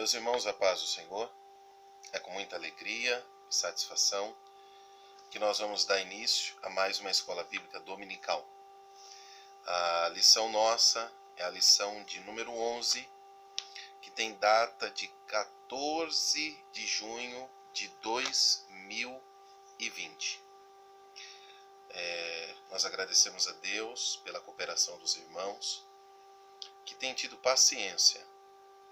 Meus irmãos, a paz do Senhor, é com muita alegria e satisfação que nós vamos dar início a mais uma escola bíblica dominical. A lição nossa é a lição de número 11, que tem data de 14 de junho de 2020. Nós agradecemos a Deus pela cooperação dos irmãos que têm tido paciência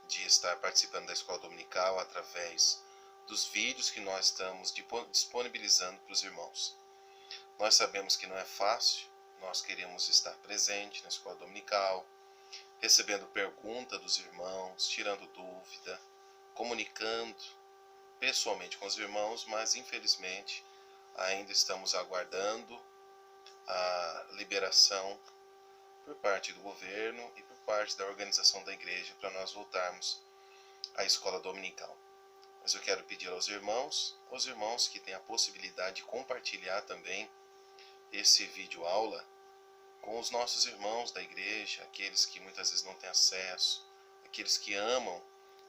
de estar participando da escola dominical através dos vídeos que nós estamos disponibilizando para os irmãos. Nós sabemos que não é fácil, nós queremos estar presente na escola dominical, recebendo pergunta dos irmãos, tirando dúvida, comunicando pessoalmente com os irmãos, mas infelizmente ainda estamos aguardando a liberação por parte do governo e por parte da organização da igreja para nós voltarmos à escola dominical. Mas eu quero pedir aos irmãos que têm a possibilidade de compartilhar também esse vídeo aula com os nossos irmãos da igreja, aqueles que muitas vezes não têm acesso, aqueles que amam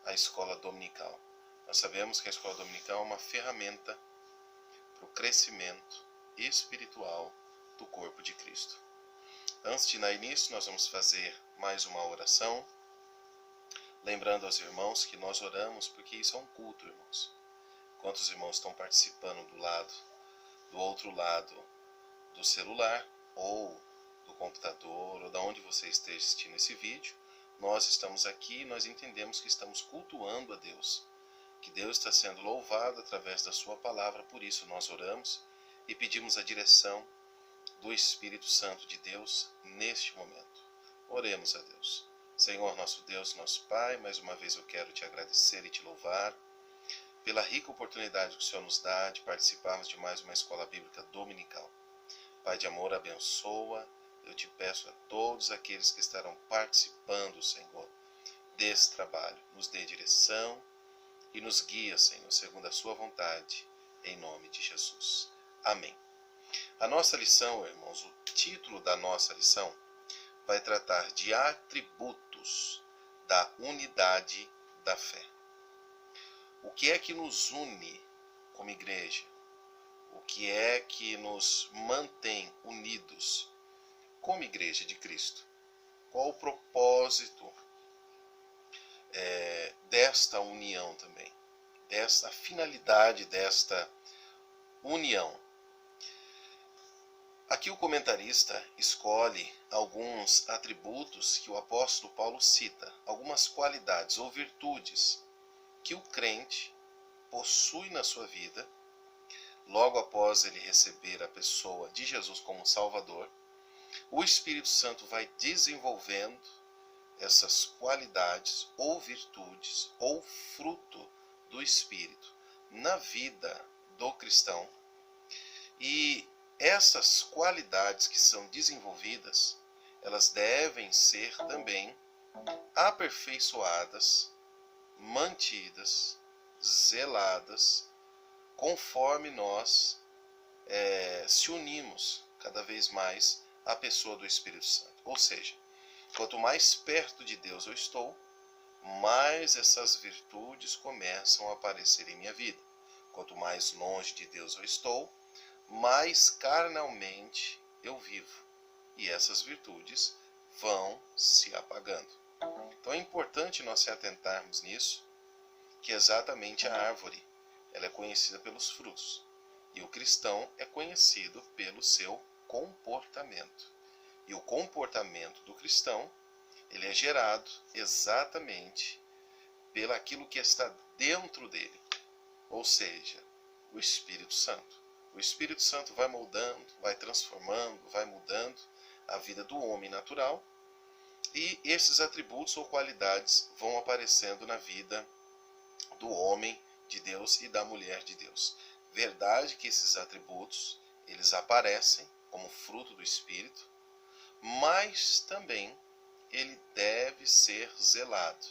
a escola dominical. Nós sabemos que a escola dominical é uma ferramenta para o crescimento espiritual do corpo de Cristo. Antes de dar início, nós vamos fazer mais uma oração, lembrando aos irmãos que nós oramos porque isso é um culto, irmãos. Enquanto os irmãos estão participando do outro lado do celular, ou do computador, ou da onde você esteja assistindo esse vídeo, nós estamos aqui e nós entendemos que estamos cultuando a Deus, que Deus está sendo louvado através da sua palavra. Por isso nós oramos e pedimos a direção do Espírito Santo de Deus neste momento. Oremos a Deus. Senhor, nosso Deus, nosso Pai, mais uma vez eu quero te agradecer e te louvar pela rica oportunidade que o Senhor nos dá de participarmos de mais uma escola bíblica dominical. Pai de amor, abençoa. Eu te peço a todos aqueles que estarão participando, Senhor, desse trabalho. Nos dê direção e nos guia, Senhor, segundo a sua vontade, em nome de Jesus. Amém. A nossa lição, irmãos, o título da nossa lição vai tratar de atributos da unidade da fé. O que é que nos une como igreja? O que é que nos mantém unidos como igreja de Cristo? Qual o propósito desta união também? Desta finalidade desta união? Aqui o comentarista escolhe alguns atributos que o apóstolo Paulo cita, algumas qualidades ou virtudes que o crente possui na sua vida, logo após ele receber a pessoa de Jesus como Salvador. O Espírito Santo vai desenvolvendo essas qualidades ou virtudes ou fruto do Espírito na vida do cristão, e essas qualidades que são desenvolvidas, elas devem ser também aperfeiçoadas, mantidas, zeladas, conforme nós se unimos cada vez mais à pessoa do Espírito Santo. Ou seja, quanto mais perto de Deus eu estou, mais essas virtudes começam a aparecer em minha vida. Quanto mais longe de Deus eu estou, mais carnalmente eu vivo, e essas virtudes vão se apagando. Então é importante nós se atentarmos nisso, que exatamente a árvore ela é conhecida pelos frutos, e o cristão é conhecido pelo seu comportamento. E o comportamento do cristão, ele é gerado exatamente pelo aquilo que está dentro dele, ou seja, o Espírito Santo. O Espírito Santo vai moldando, vai transformando, vai mudando a vida do homem natural, e esses atributos ou qualidades vão aparecendo na vida do homem de Deus e da mulher de Deus. Verdade que esses atributos, eles aparecem como fruto do Espírito, mas também ele deve ser zelado,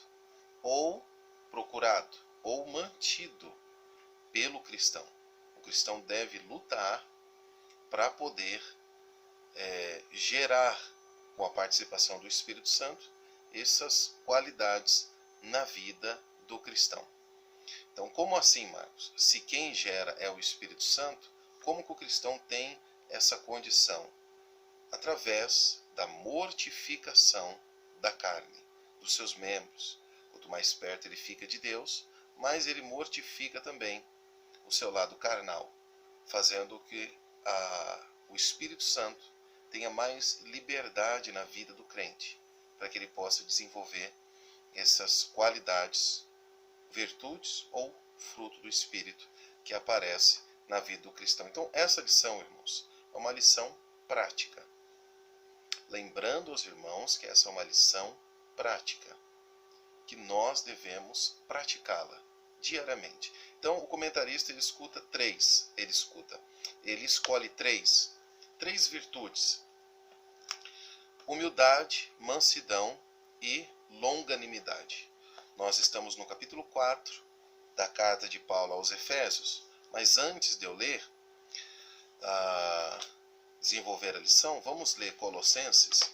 ou procurado, ou mantido pelo cristão. O cristão deve lutar para poder gerar, com a participação do Espírito Santo, essas qualidades na vida do cristão. Então, como assim, Marcos? Se quem gera é o Espírito Santo, como que o cristão tem essa condição? Através da mortificação da carne, dos seus membros. Quanto mais perto ele fica de Deus, mais ele mortifica também o seu lado carnal, fazendo que o Espírito Santo tenha mais liberdade na vida do crente, para que ele possa desenvolver essas qualidades, virtudes ou fruto do Espírito que aparece na vida do cristão. Então, essa lição, irmãos, é uma lição prática. Lembrando aos irmãos que essa é uma lição prática, que nós devemos praticá-la diariamente. Então, o comentarista ele escolhe três virtudes: humildade, mansidão e longanimidade. Nós estamos no capítulo 4 da carta de Paulo aos Efésios, mas antes de eu ler, desenvolver a lição, vamos ler Colossenses.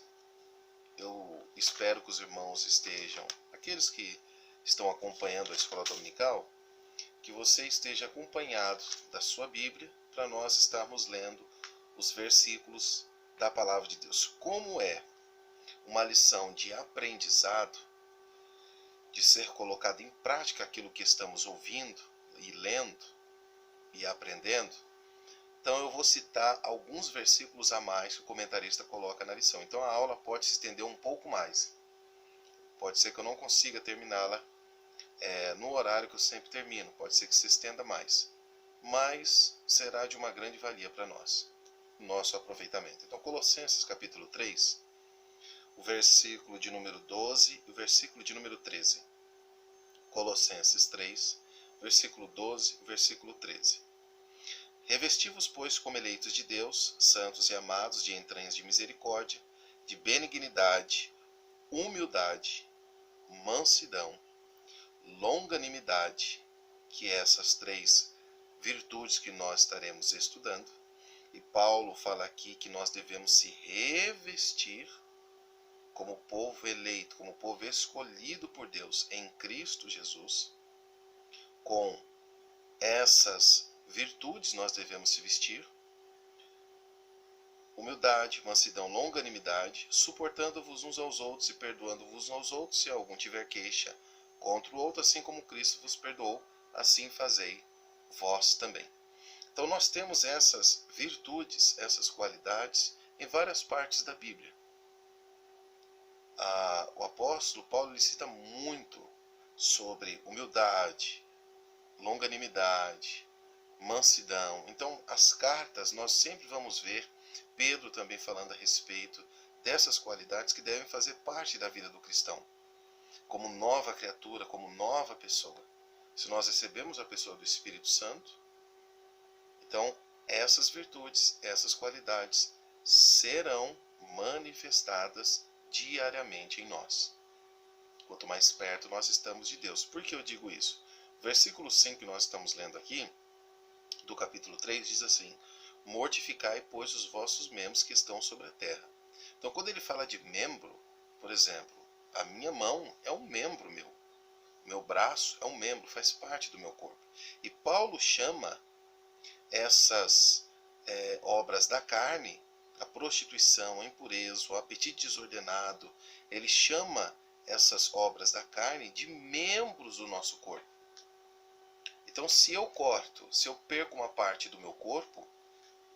Eu espero que os irmãos estejam, aqueles que estão acompanhando a escola dominical, que você esteja acompanhado da sua Bíblia, para nós estarmos lendo os versículos da palavra de Deus. Como é uma lição de aprendizado, de ser colocado em prática aquilo que estamos ouvindo e lendo e aprendendo, então eu vou citar alguns versículos a mais que o comentarista coloca na lição. Então a aula pode se estender um pouco mais. Pode ser que eu não consiga terminá-la no horário que eu sempre termino. Pode ser que se estenda mais. Mas será de uma grande valia para nós, nosso aproveitamento. Então Colossenses capítulo 3, o versículo de número 12 e o versículo de número 13. Colossenses 3, versículo 12 e versículo 13. Revesti-vos, pois, como eleitos de Deus, santos e amados, de entranhas de misericórdia, de benignidade, humildade, mansidão, longanimidade, que é essas três virtudes que nós estaremos estudando. E Paulo fala aqui que nós devemos se revestir como povo eleito, como povo escolhido por Deus em Cristo Jesus. Com essas virtudes nós devemos se vestir: humildade, mansidão, longanimidade, suportando-vos uns aos outros e perdoando-vos uns aos outros, se algum tiver queixa contra o outro, assim como Cristo vos perdoou, assim fazei vós também. Então nós temos essas virtudes, essas qualidades em várias partes da Bíblia. O apóstolo Paulo ele cita muito sobre humildade, longanimidade, mansidão. Então as cartas nós sempre vamos ver Pedro também falando a respeito dessas qualidades que devem fazer parte da vida do cristão, como nova criatura, como nova pessoa. Se nós recebemos a pessoa do Espírito Santo, então essas virtudes, essas qualidades serão manifestadas diariamente em nós, quanto mais perto nós estamos de Deus. Por que eu digo isso? Versículo 5 que nós estamos lendo aqui, do capítulo 3, diz assim: mortificai, pois, os vossos membros que estão sobre a terra. Então, quando ele fala de membro, por exemplo, a minha mão é um membro meu. Meu braço é um membro, faz parte do meu corpo. E Paulo chama essas obras da carne, a prostituição, a impureza, o apetite desordenado, ele chama essas obras da carne de membros do nosso corpo. Então, se eu corto, se eu perco uma parte do meu corpo,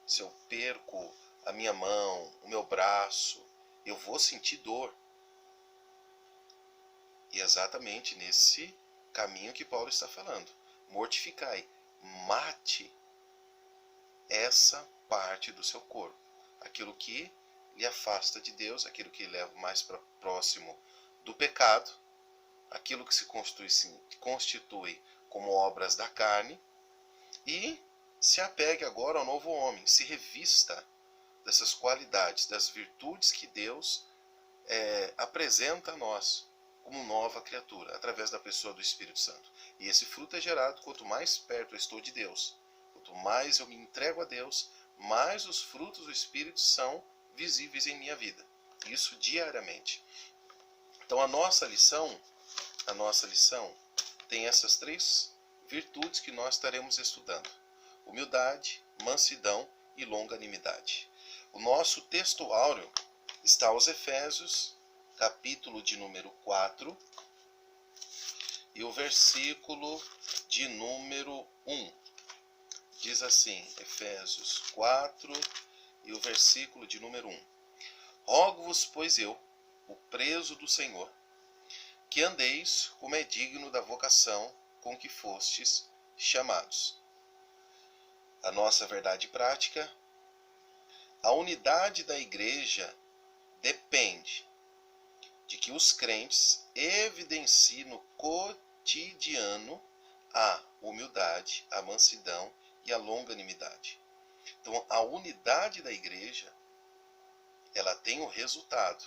se eu perco a minha mão, o meu braço, eu vou sentir dor. E é exatamente nesse caminho que Paulo está falando. Mortificai, mate essa parte do seu corpo. Aquilo que lhe afasta de Deus, aquilo que leva mais para próximo do pecado, aquilo que se constitui como obras da carne, e se apegue agora ao novo homem, se revista dessas qualidades, das virtudes que Deus apresenta a nós como nova criatura, através da pessoa do Espírito Santo. E esse fruto é gerado quanto mais perto eu estou de Deus, quanto mais eu me entrego a Deus, mais os frutos do Espírito são visíveis em minha vida. Isso diariamente. Então a nossa lição tem essas três virtudes que nós estaremos estudando: humildade, mansidão e longanimidade. O nosso texto áureo está aos Efésios, capítulo de número 4, e o versículo de número 1. Diz assim, Efésios 4 e o versículo de número 1. Rogo-vos, pois eu, o preso do Senhor, que andeis como é digno da vocação com que fostes chamados. A nossa verdade prática: a unidade da igreja depende de que os crentes evidenciem no cotidiano a humildade, a mansidão e a longanimidade. Então, a unidade da igreja, ela tem o resultado,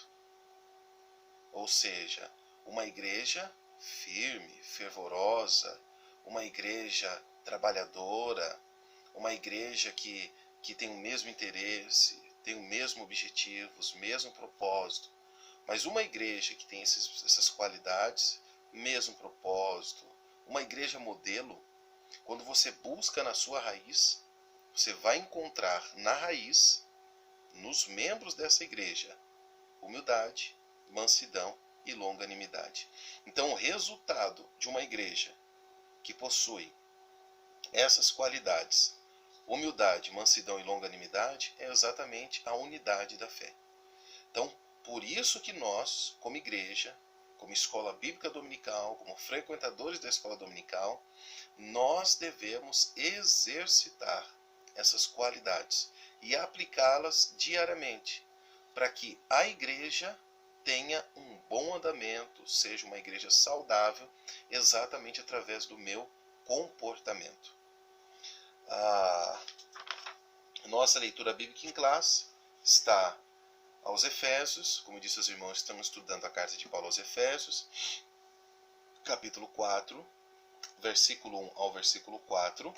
ou seja, uma igreja firme, fervorosa, uma igreja trabalhadora, uma igreja que tem o mesmo interesse, tem o mesmo objetivo, os mesmos propósitos. Mas uma igreja que tem essas qualidades, mesmo propósito, uma igreja modelo, quando você busca na sua raiz, você vai encontrar na raiz, nos membros dessa igreja, humildade, mansidão e longanimidade. Então, o resultado de uma igreja que possui essas qualidades, humildade, mansidão e longanimidade, é exatamente a unidade da fé. Então, por isso que nós, como igreja, como escola bíblica dominical, como frequentadores da escola dominical, nós devemos exercitar essas qualidades e aplicá-las diariamente, para que a igreja tenha um bom andamento, seja uma igreja saudável, exatamente através do meu comportamento. A nossa leitura bíblica em classe está aos Efésios. Como disse os irmãos, estamos estudando a carta de Paulo aos Efésios, capítulo 4, versículo 1 ao versículo 4,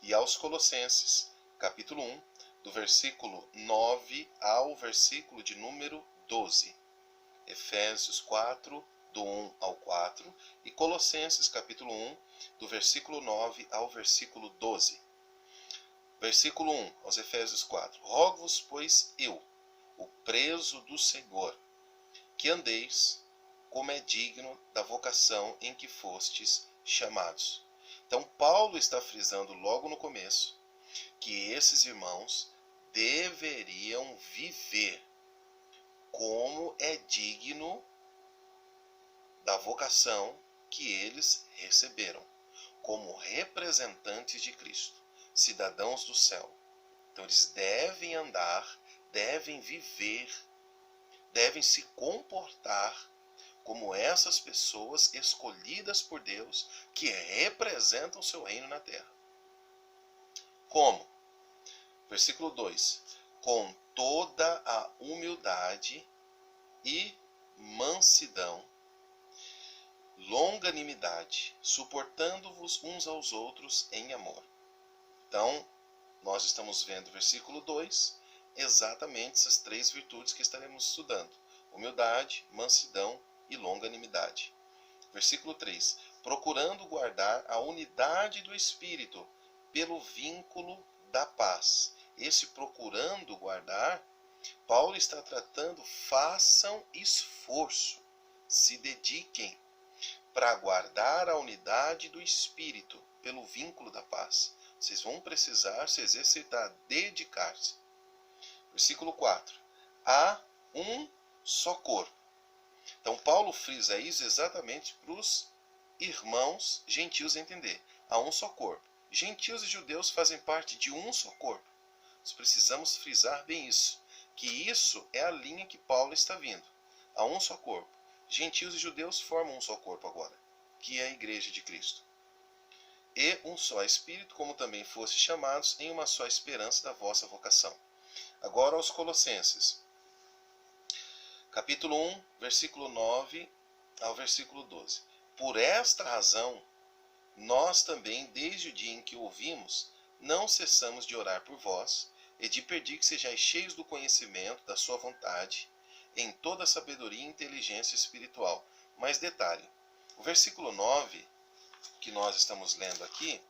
e aos Colossenses, capítulo 1, do versículo 9 ao versículo de número 12. Efésios 4, do 1 ao 4, e Colossenses, capítulo 1, do versículo 9 ao versículo 12. Versículo 1, aos Efésios 4. Rogo-vos, pois, eu, o preso do Senhor, que andeis como é digno da vocação em que fostes chamados. Então, Paulo está frisando logo no começo que esses irmãos deveriam viver como é digno da vocação que eles receberam, como representantes de Cristo, cidadãos do céu. Então, eles devem andar, devem viver, devem se comportar como essas pessoas escolhidas por Deus que representam o seu reino na terra. Como? Versículo 2. Com toda a humildade e mansidão, longanimidade, suportando-vos uns aos outros em amor. Então, nós estamos vendo versículo 2, exatamente essas três virtudes que estaremos estudando: humildade, mansidão e longanimidade. Versículo 3, procurando guardar a unidade do Espírito pelo vínculo da paz. Esse procurando guardar, Paulo está tratando, façam esforço, se dediquem para guardar a unidade do Espírito pelo vínculo da paz. Vocês vão precisar se exercitar, dedicar-se. Versículo 4. Há um só corpo. Então, Paulo frisa isso exatamente para os irmãos gentios entender. Há um só corpo. Gentios e judeus fazem parte de um só corpo. Nós precisamos frisar bem isso, que isso é a linha que Paulo está vindo. Há um só corpo. Gentios e judeus formam um só corpo agora, que é a igreja de Cristo. E um só Espírito, como também foste chamados em uma só esperança da vossa vocação. Agora aos Colossenses, capítulo 1, versículo 9 ao versículo 12. Por esta razão, nós também, desde o dia em que ouvimos, não cessamos de orar por vós, e de pedir que sejais cheios do conhecimento da sua vontade, em toda sabedoria e inteligência espiritual. Mas detalhe, O versículo 9, que nós estamos lendo aqui,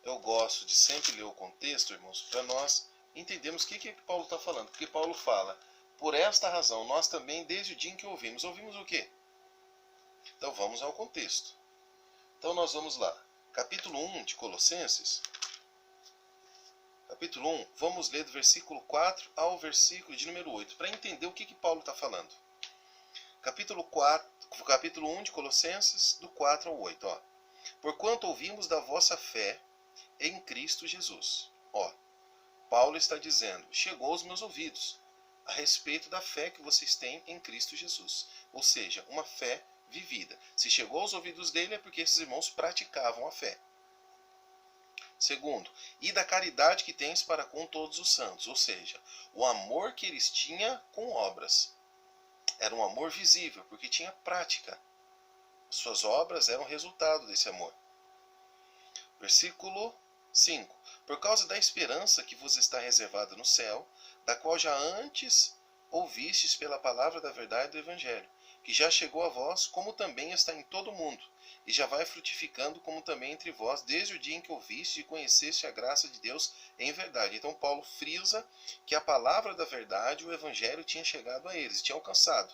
eu gosto de sempre ler o contexto, irmãos, para nós entendermos o que Paulo está falando. Porque Paulo fala, por esta razão, nós também, desde o dia em que ouvimos o quê? Então vamos ao contexto. Então nós vamos lá. Capítulo 1 de Colossenses. Capítulo 1, vamos ler do versículo 4 ao versículo de número 8, para entender o que Paulo está falando. Capítulo 1 de Colossenses, do 4 ao 8. Ó. Porquanto ouvimos da vossa fé em Cristo Jesus. Ó, Paulo está dizendo, chegou aos meus ouvidos a respeito da fé que vocês têm em Cristo Jesus. Ou seja, uma fé vivida. Se chegou aos ouvidos dele é porque esses irmãos praticavam a fé. Segundo, e da caridade que tens para com todos os santos. Ou seja, o amor que eles tinham com obras. Era um amor visível, porque tinha prática. Suas obras eram resultado desse amor. Versículo 5. Por causa da esperança que vos está reservada no céu, da qual já antes ouvistes pela palavra da verdade do Evangelho, que já chegou a vós, como também está em todo o mundo, e já vai frutificando como também entre vós, desde o dia em que ouviste e conheceste a graça de Deus em verdade. Então Paulo frisa que a palavra da verdade, o Evangelho, tinha chegado a eles, tinha alcançado.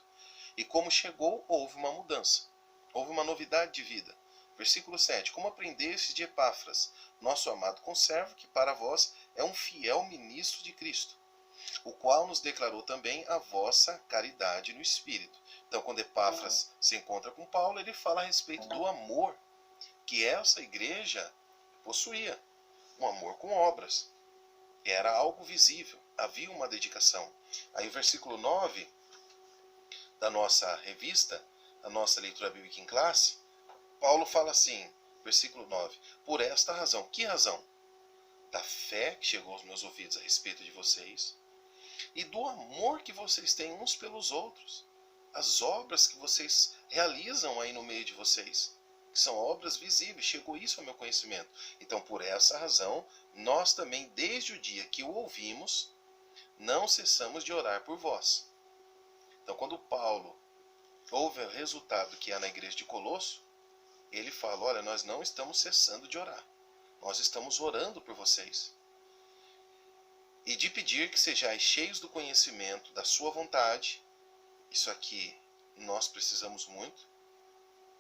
E como chegou, houve uma mudança, houve uma novidade de vida. Versículo 7. Como aprendestes de Epáfras, nosso amado conservo, que para vós é um fiel ministro de Cristo, o qual nos declarou também a vossa caridade no Espírito. Então, quando Epáfras se encontra com Paulo, ele fala a respeito do amor que essa igreja possuía. Um amor com obras. Era algo visível. Havia uma dedicação. Aí o versículo 9 da nossa revista, da nossa leitura bíblica em classe, Paulo fala assim, versículo 9, por esta razão. Que razão? Da fé que chegou aos meus ouvidos a respeito de vocês e do amor que vocês têm uns pelos outros. As obras que vocês realizam aí no meio de vocês, que são obras visíveis, chegou isso ao meu conhecimento. Então, por essa razão, nós também, desde o dia que o ouvimos, não cessamos de orar por vós. Então, quando Paulo ouve o resultado que há na igreja de Colosso, ele fala, olha, nós não estamos cessando de orar. Nós estamos orando por vocês. E de pedir que sejais cheios do conhecimento da sua vontade. Isso aqui nós precisamos muito.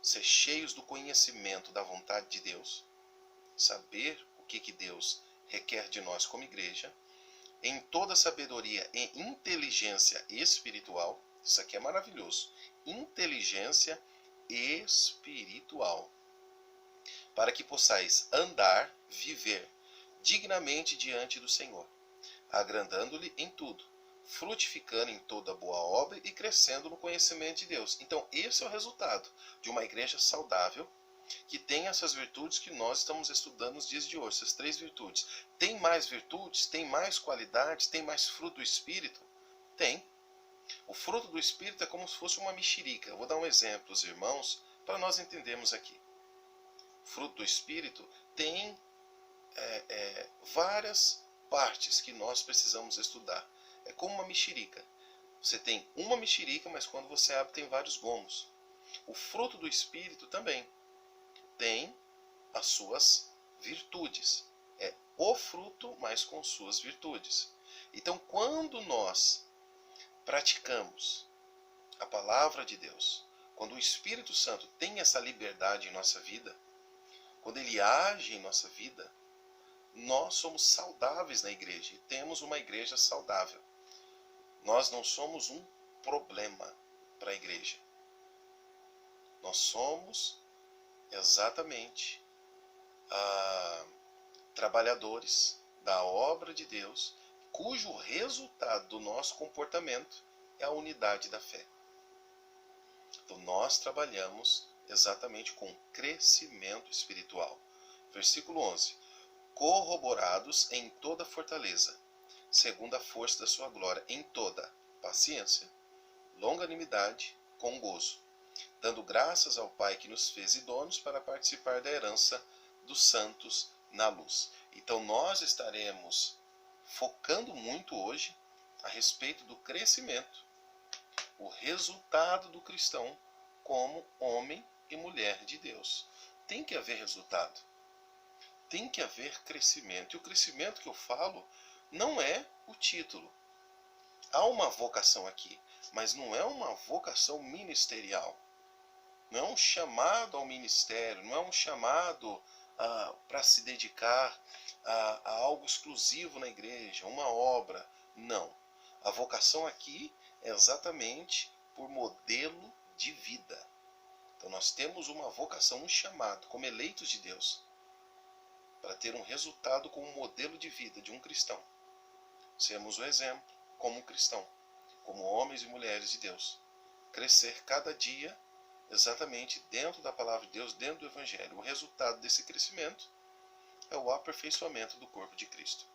Ser cheios do conhecimento da vontade de Deus. Saber o que Deus requer de nós como igreja. Em toda sabedoria e inteligência espiritual. Isso aqui é maravilhoso. Inteligência espiritual. Para que possais andar, viver dignamente diante do Senhor, agradando-lhe em tudo, frutificando em toda boa obra e crescendo no conhecimento de Deus. Então, esse é o resultado de uma igreja saudável, que tem essas virtudes que nós estamos estudando nos dias de hoje, essas 3 virtudes. Tem mais virtudes? Tem mais qualidades? Tem mais fruto do Espírito? Tem. O fruto do Espírito é como se fosse uma mexerica. Eu vou dar um exemplo, os irmãos, para nós entendermos aqui. O fruto do Espírito tem várias partes que nós precisamos estudar. É como uma mexerica. Você tem uma mexerica, mas quando você abre tem vários gomos. O fruto do Espírito também tem as suas virtudes. É o fruto, mas com suas virtudes. Então, quando nós praticamos a palavra de Deus, quando o Espírito Santo tem essa liberdade em nossa vida, quando ele age em nossa vida, nós somos saudáveis na igreja e temos uma igreja saudável. Nós não somos um problema para a igreja. Nós somos exatamente trabalhadores da obra de Deus, cujo resultado do nosso comportamento é a unidade da fé. Então nós trabalhamos exatamente com crescimento espiritual. Versículo 11. Corroborados em toda fortaleza, segundo a força da sua glória, em toda paciência, longanimidade, com gozo, dando graças ao Pai que nos fez idôneos para participar da herança dos santos na luz. Então nós estaremos focando muito hoje a respeito do crescimento, o resultado do cristão como homem e mulher de Deus. Tem que haver resultado. Tem que haver crescimento. E o crescimento que eu falo não é o título. Há uma vocação aqui, mas não é uma vocação ministerial. Não é um chamado ao ministério, não é um chamado para se dedicar a algo exclusivo na igreja, uma obra. Não. A vocação aqui é exatamente por modelo de vida. Então nós temos uma vocação, um chamado, como eleitos de Deus, para ter um resultado com um modelo de vida de um cristão. Sermos o exemplo como um cristão, como homens e mulheres de Deus. Crescer cada dia exatamente dentro da palavra de Deus, dentro do Evangelho. O resultado desse crescimento é o aperfeiçoamento do corpo de Cristo.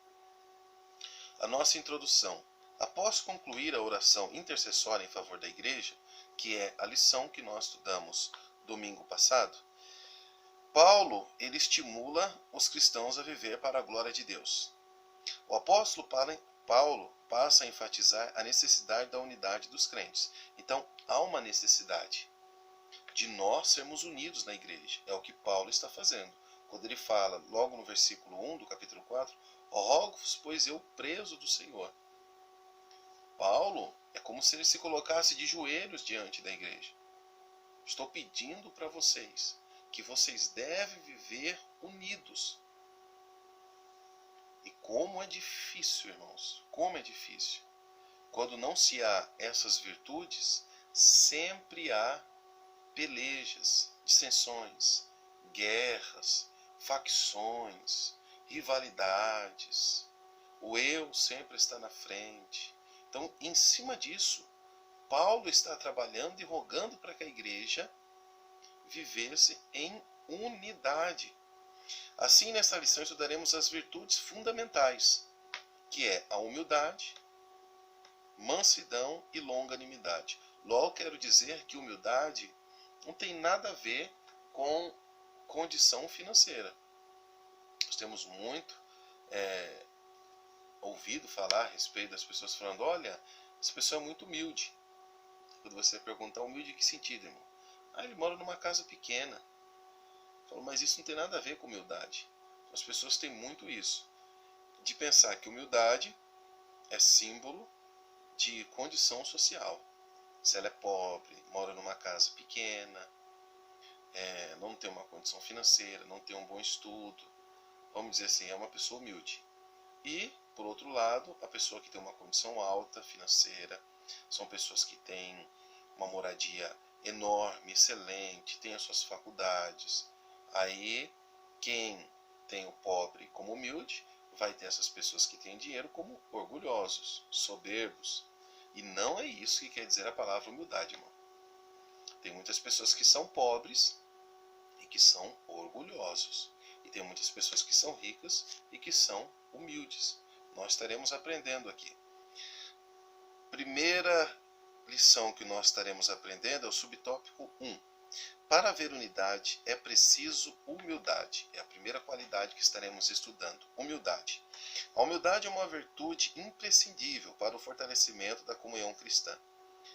A nossa introdução. Após concluir a oração intercessória em favor da igreja, que é a lição que nós estudamos domingo passado, Paulo ele estimula os cristãos a viver para a glória de Deus. O apóstolo Paulo passa a enfatizar a necessidade da unidade dos crentes. Então, há uma necessidade de nós sermos unidos na igreja. É o que Paulo está fazendo. Quando ele fala, logo no versículo 1 do capítulo 4, rogo-vos, pois eu preso do Senhor. Paulo é como se ele se colocasse de joelhos diante da igreja. Estou pedindo para vocês que vocês devem viver unidos. E como é difícil, irmãos, como é difícil. Quando não se há essas virtudes, sempre há pelejas, dissensões, guerras, facções, rivalidades. O eu sempre está na frente. Então, em cima disso, Paulo está trabalhando e rogando para que a igreja vivesse em unidade. Assim, nesta lição, estudaremos as virtudes fundamentais, que é a humildade, mansidão e longanimidade. Logo, quero dizer que humildade não tem nada a ver com condição financeira. Nós temos muito ouvido falar a respeito das pessoas falando, olha, essa pessoa é muito humilde. Quando você perguntar humilde em que sentido, irmão? Ele mora numa casa pequena. Falo, mas isso não tem nada a ver com humildade. As pessoas têm muito isso, de pensar que humildade é símbolo de condição social. Se ela é pobre, mora numa casa pequena, não tem uma condição financeira, não tem um bom estudo, vamos dizer assim, é uma pessoa humilde. E, por outro lado, a pessoa que tem uma condição alta financeira, são pessoas que têm uma moradia enorme, excelente, têm as suas faculdades. Aí, quem tem o pobre como humilde, vai ter essas pessoas que têm dinheiro como orgulhosos, soberbos. E não é isso que quer dizer a palavra humildade, irmão. Tem muitas pessoas que são pobres e que são orgulhosos. E tem muitas pessoas que são ricas e que são humildes. Nós estaremos aprendendo aqui. Primeira lição que nós estaremos aprendendo é o subtópico 1. Para haver unidade é preciso humildade. É a primeira qualidade que estaremos estudando. Humildade. A humildade é uma virtude imprescindível para o fortalecimento da comunhão cristã.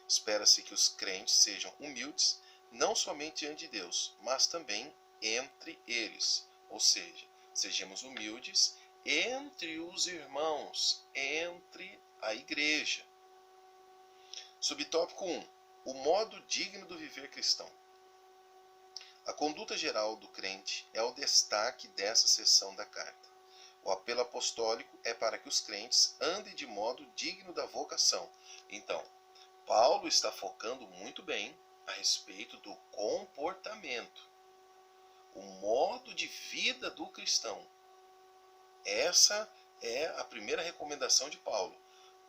Espera-se que os crentes sejam humildes, não somente diante de Deus, mas também entre eles. Ou seja, sejamos humildes entre os irmãos, entre a igreja. Subtópico 1. O modo digno do viver cristão. A conduta geral do crente é o destaque dessa seção da carta. O apelo apostólico é para que os crentes andem de modo digno da vocação. Então, Paulo está focando muito bem a respeito do comportamento, o modo de vida do cristão. Essa é a primeira recomendação de Paulo.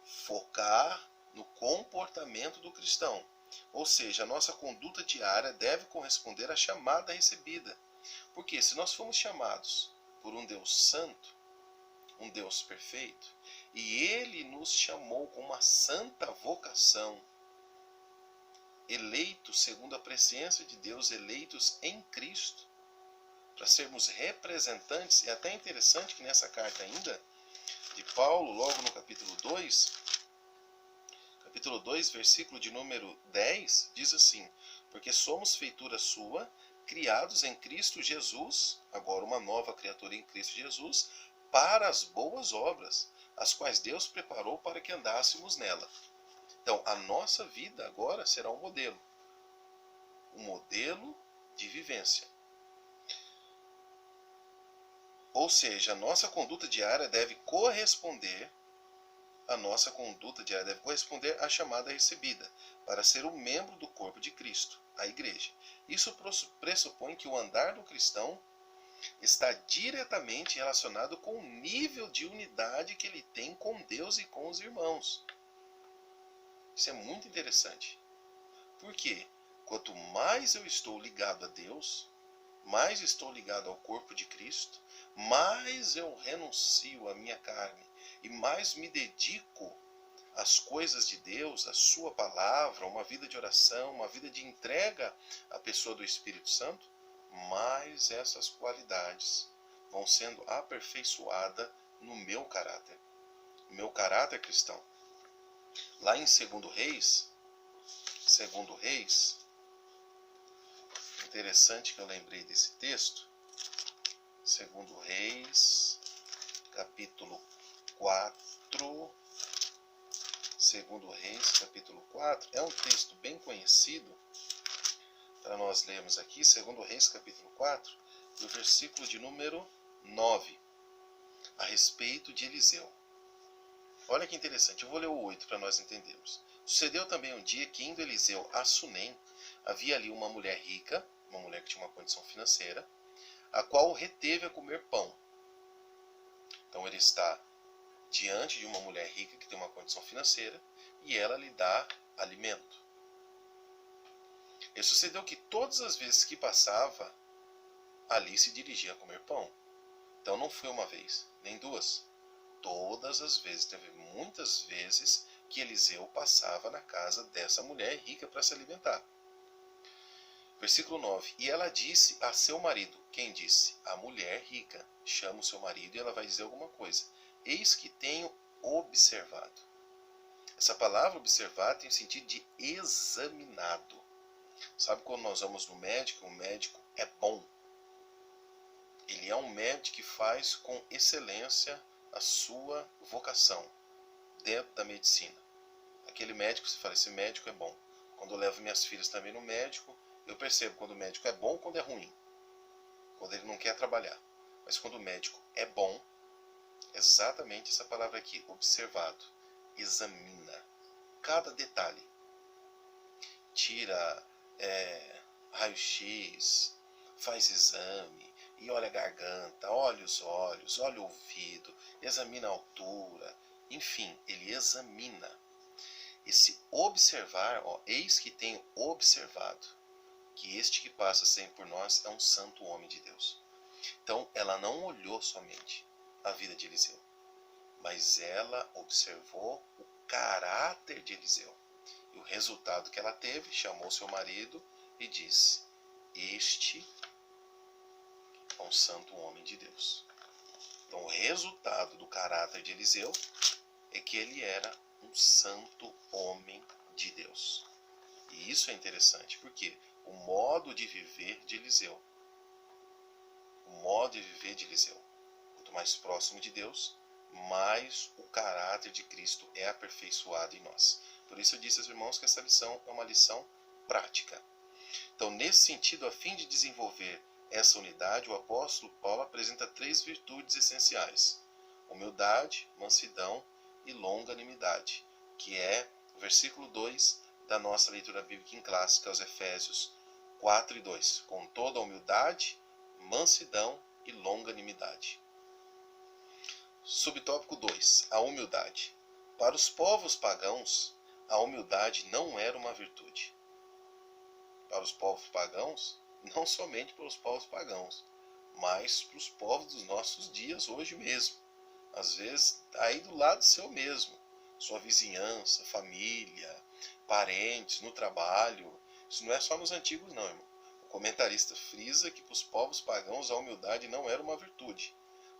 Focar no comportamento do cristão. Ou seja, a nossa conduta diária deve corresponder à chamada recebida. Porque se nós fomos chamados por um Deus santo, um Deus perfeito, e Ele nos chamou com uma santa vocação, eleitos segundo a presciência de Deus, eleitos em Cristo, para sermos representantes, e até interessante que nessa carta ainda, de Paulo, logo no capítulo 2, versículo de número 10, diz assim, porque somos feitura sua, criados em Cristo Jesus, agora uma nova criatura em Cristo Jesus, para as boas obras, as quais Deus preparou para que andássemos nela. Então, a nossa vida agora será um modelo de vivência. Ou seja, a nossa conduta diária deve corresponder à chamada recebida, para ser um membro do corpo de Cristo, a igreja. Isso pressupõe que o andar do cristão está diretamente relacionado com o nível de unidade que ele tem com Deus e com os irmãos. Isso é muito interessante. Por quê? Quanto mais eu estou ligado a Deus, mais estou ligado ao corpo de Cristo, mais eu renuncio à minha carne e mais me dedico às coisas de Deus, à sua palavra, uma vida de oração, uma vida de entrega à pessoa do Espírito Santo, mais essas qualidades vão sendo aperfeiçoadas no meu caráter cristão. Lá em 2 Reis, interessante que eu lembrei desse texto, 2 Reis, capítulo 4, 2 Reis, capítulo 4, é um texto bem conhecido, para nós lermos aqui, 2 Reis, capítulo 4, do versículo de número 9, a respeito de Eliseu. Olha que interessante, eu vou ler o 8 para nós entendermos. Sucedeu também um dia que, indo Eliseu a Sunem, havia ali uma mulher rica, uma mulher que tinha uma condição financeira, a qual o reteve a comer pão. Então ele está diante de uma mulher rica que tem uma condição financeira e ela lhe dá alimento. E sucedeu que todas as vezes que passava, ali se dirigia a comer pão. Então não foi uma vez, nem duas. Todas as vezes, teve muitas vezes que Eliseu passava na casa dessa mulher rica para se alimentar. Versículo 9. E ela disse a seu marido. Quem disse? A mulher rica. Chama o seu marido e ela vai dizer alguma coisa. Eis que tenho observado. Essa palavra observar tem o sentido de examinado. Sabe quando nós vamos no médico, o médico é bom. Ele é um médico que faz com excelência a sua vocação dentro da medicina. Aquele médico, você fala, esse médico é bom. Quando eu levo minhas filhas também no médico, eu percebo quando o médico é bom ou quando é ruim. Quando ele não quer trabalhar. Mas quando o médico é bom, exatamente essa palavra aqui, observado. Examina cada detalhe. Tira raio-x, faz exame, e olha a garganta, olha os olhos, olha o ouvido, examina a altura, enfim, ele examina. Esse observar, eis que tenho observado que este que passa sempre por nós é um santo homem de Deus. Então, ela não olhou somente a vida de Eliseu, mas ela observou o caráter de Eliseu. E o resultado que ela teve, chamou seu marido e disse, este é um santo homem de Deus. Então, o resultado do caráter de Eliseu é que ele era um santo homem de Deus. E isso é interessante, porque o modo de viver de Eliseu, quanto mais próximo de Deus, mais o caráter de Cristo é aperfeiçoado em nós. Por isso eu disse aos irmãos que essa lição é uma lição prática. Então, nesse sentido, a fim de desenvolver essa unidade, o apóstolo Paulo apresenta 3 virtudes essenciais: humildade, mansidão e longanimidade, que é o versículo 2 da nossa leitura bíblica em clássica, aos Efésios 4 e 2, com toda a humildade, mansidão e longanimidade. Subtópico 2, a humildade. Para os povos pagãos, a humildade não era uma virtude. Para os povos pagãos, não somente para os povos pagãos, mas para os povos dos nossos dias hoje mesmo. Às vezes, aí do lado seu mesmo, sua vizinhança, família, parentes, no trabalho. Isso não é só nos antigos não, irmão. O comentarista frisa que para os povos pagãos a humildade não era uma virtude.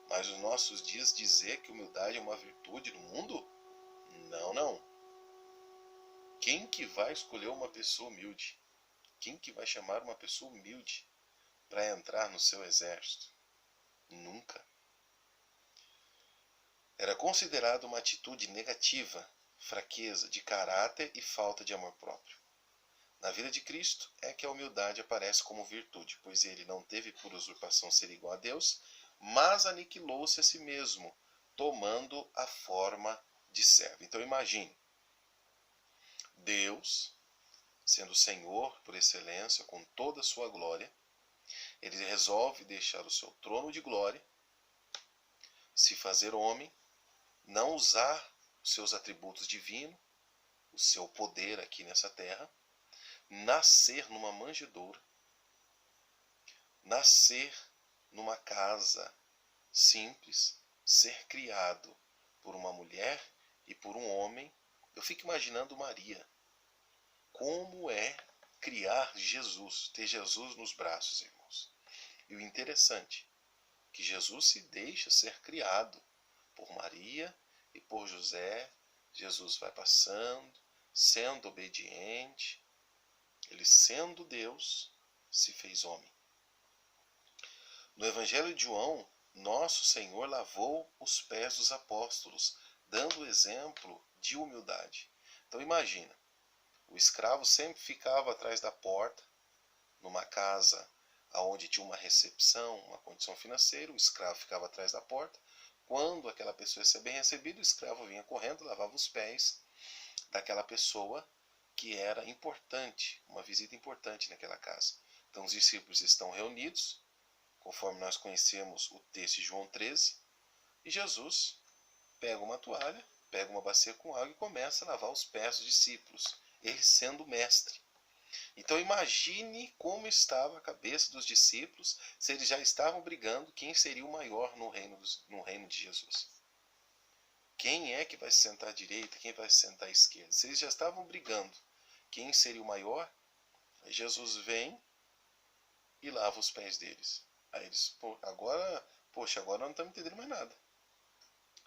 Mas nos nossos dias dizer que humildade é uma virtude no mundo? Não. Quem que vai escolher uma pessoa humilde? Quem que vai chamar uma pessoa humilde para entrar no seu exército? Nunca. Era considerado uma atitude negativa, fraqueza de caráter e falta de amor próprio. Na vida de Cristo é que a humildade aparece como virtude, pois ele não teve por usurpação ser igual a Deus, mas aniquilou-se a si mesmo, tomando a forma de servo. Então imagine, Deus, sendo Senhor por excelência, com toda a sua glória, ele resolve deixar o seu trono de glória, se fazer homem, não usar os seus atributos divinos, o seu poder aqui nessa terra, nascer numa manjedoura, nascer numa casa simples, ser criado por uma mulher e por um homem. Eu fico imaginando Maria. Como é criar Jesus, ter Jesus nos braços, irmãos. E o interessante, que Jesus se deixa ser criado por Maria e por José. Jesus vai passando, sendo obediente. Ele, sendo Deus, se fez homem. No Evangelho de João, nosso Senhor lavou os pés dos apóstolos, dando exemplo de humildade. Então imagina, o escravo sempre ficava atrás da porta, numa casa onde tinha uma recepção, uma condição financeira, o escravo ficava atrás da porta. Quando aquela pessoa ia ser bem recebida, o escravo vinha correndo, lavava os pés daquela pessoa que era importante, uma visita importante naquela casa. Então os discípulos estão reunidos, conforme nós conhecemos o texto de João 13, e Jesus pega uma toalha, pega uma bacia com água e começa a lavar os pés dos discípulos, ele sendo mestre. Então imagine como estava a cabeça dos discípulos se eles já estavam brigando quem seria o maior no reino de Jesus. Quem é que vai se sentar à direita, quem vai se sentar à esquerda? Se eles já estavam brigando quem seria o maior, Jesus vem e lava os pés deles. Aí eles, agora não estamos entendendo mais nada.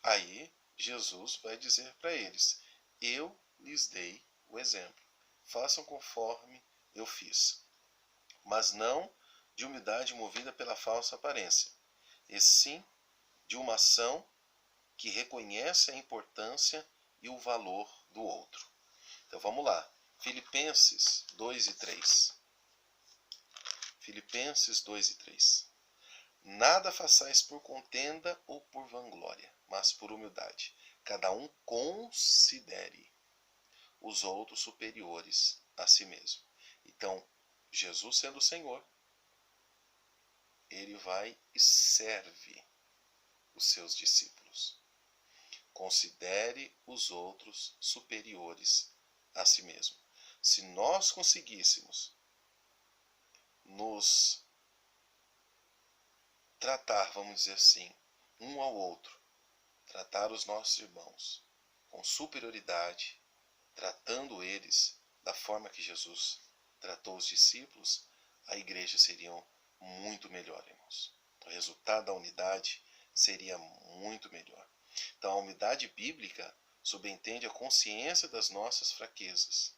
Aí Jesus vai dizer para eles, eu lhes dei o exemplo. Façam conforme eu fiz. Mas não de humildade movida pela falsa aparência, e sim de uma ação que reconhece a importância e o valor do outro. Então vamos lá. Filipenses 2 e 3. Filipenses 2 e 3. Nada façais por contenda ou por vanglória, mas por humildade. Cada um considere os outros superiores a si mesmo. Então, Jesus sendo o Senhor, ele vai e serve os seus discípulos. Considere os outros superiores a si mesmo. Se nós conseguíssemos nos tratar, vamos dizer assim, um ao outro, tratar os nossos irmãos com superioridade, tratando eles da forma que Jesus tratou os discípulos, a igreja seria muito melhor, irmãos. O resultado da unidade seria muito melhor. Então, a unidade bíblica subentende a consciência das nossas fraquezas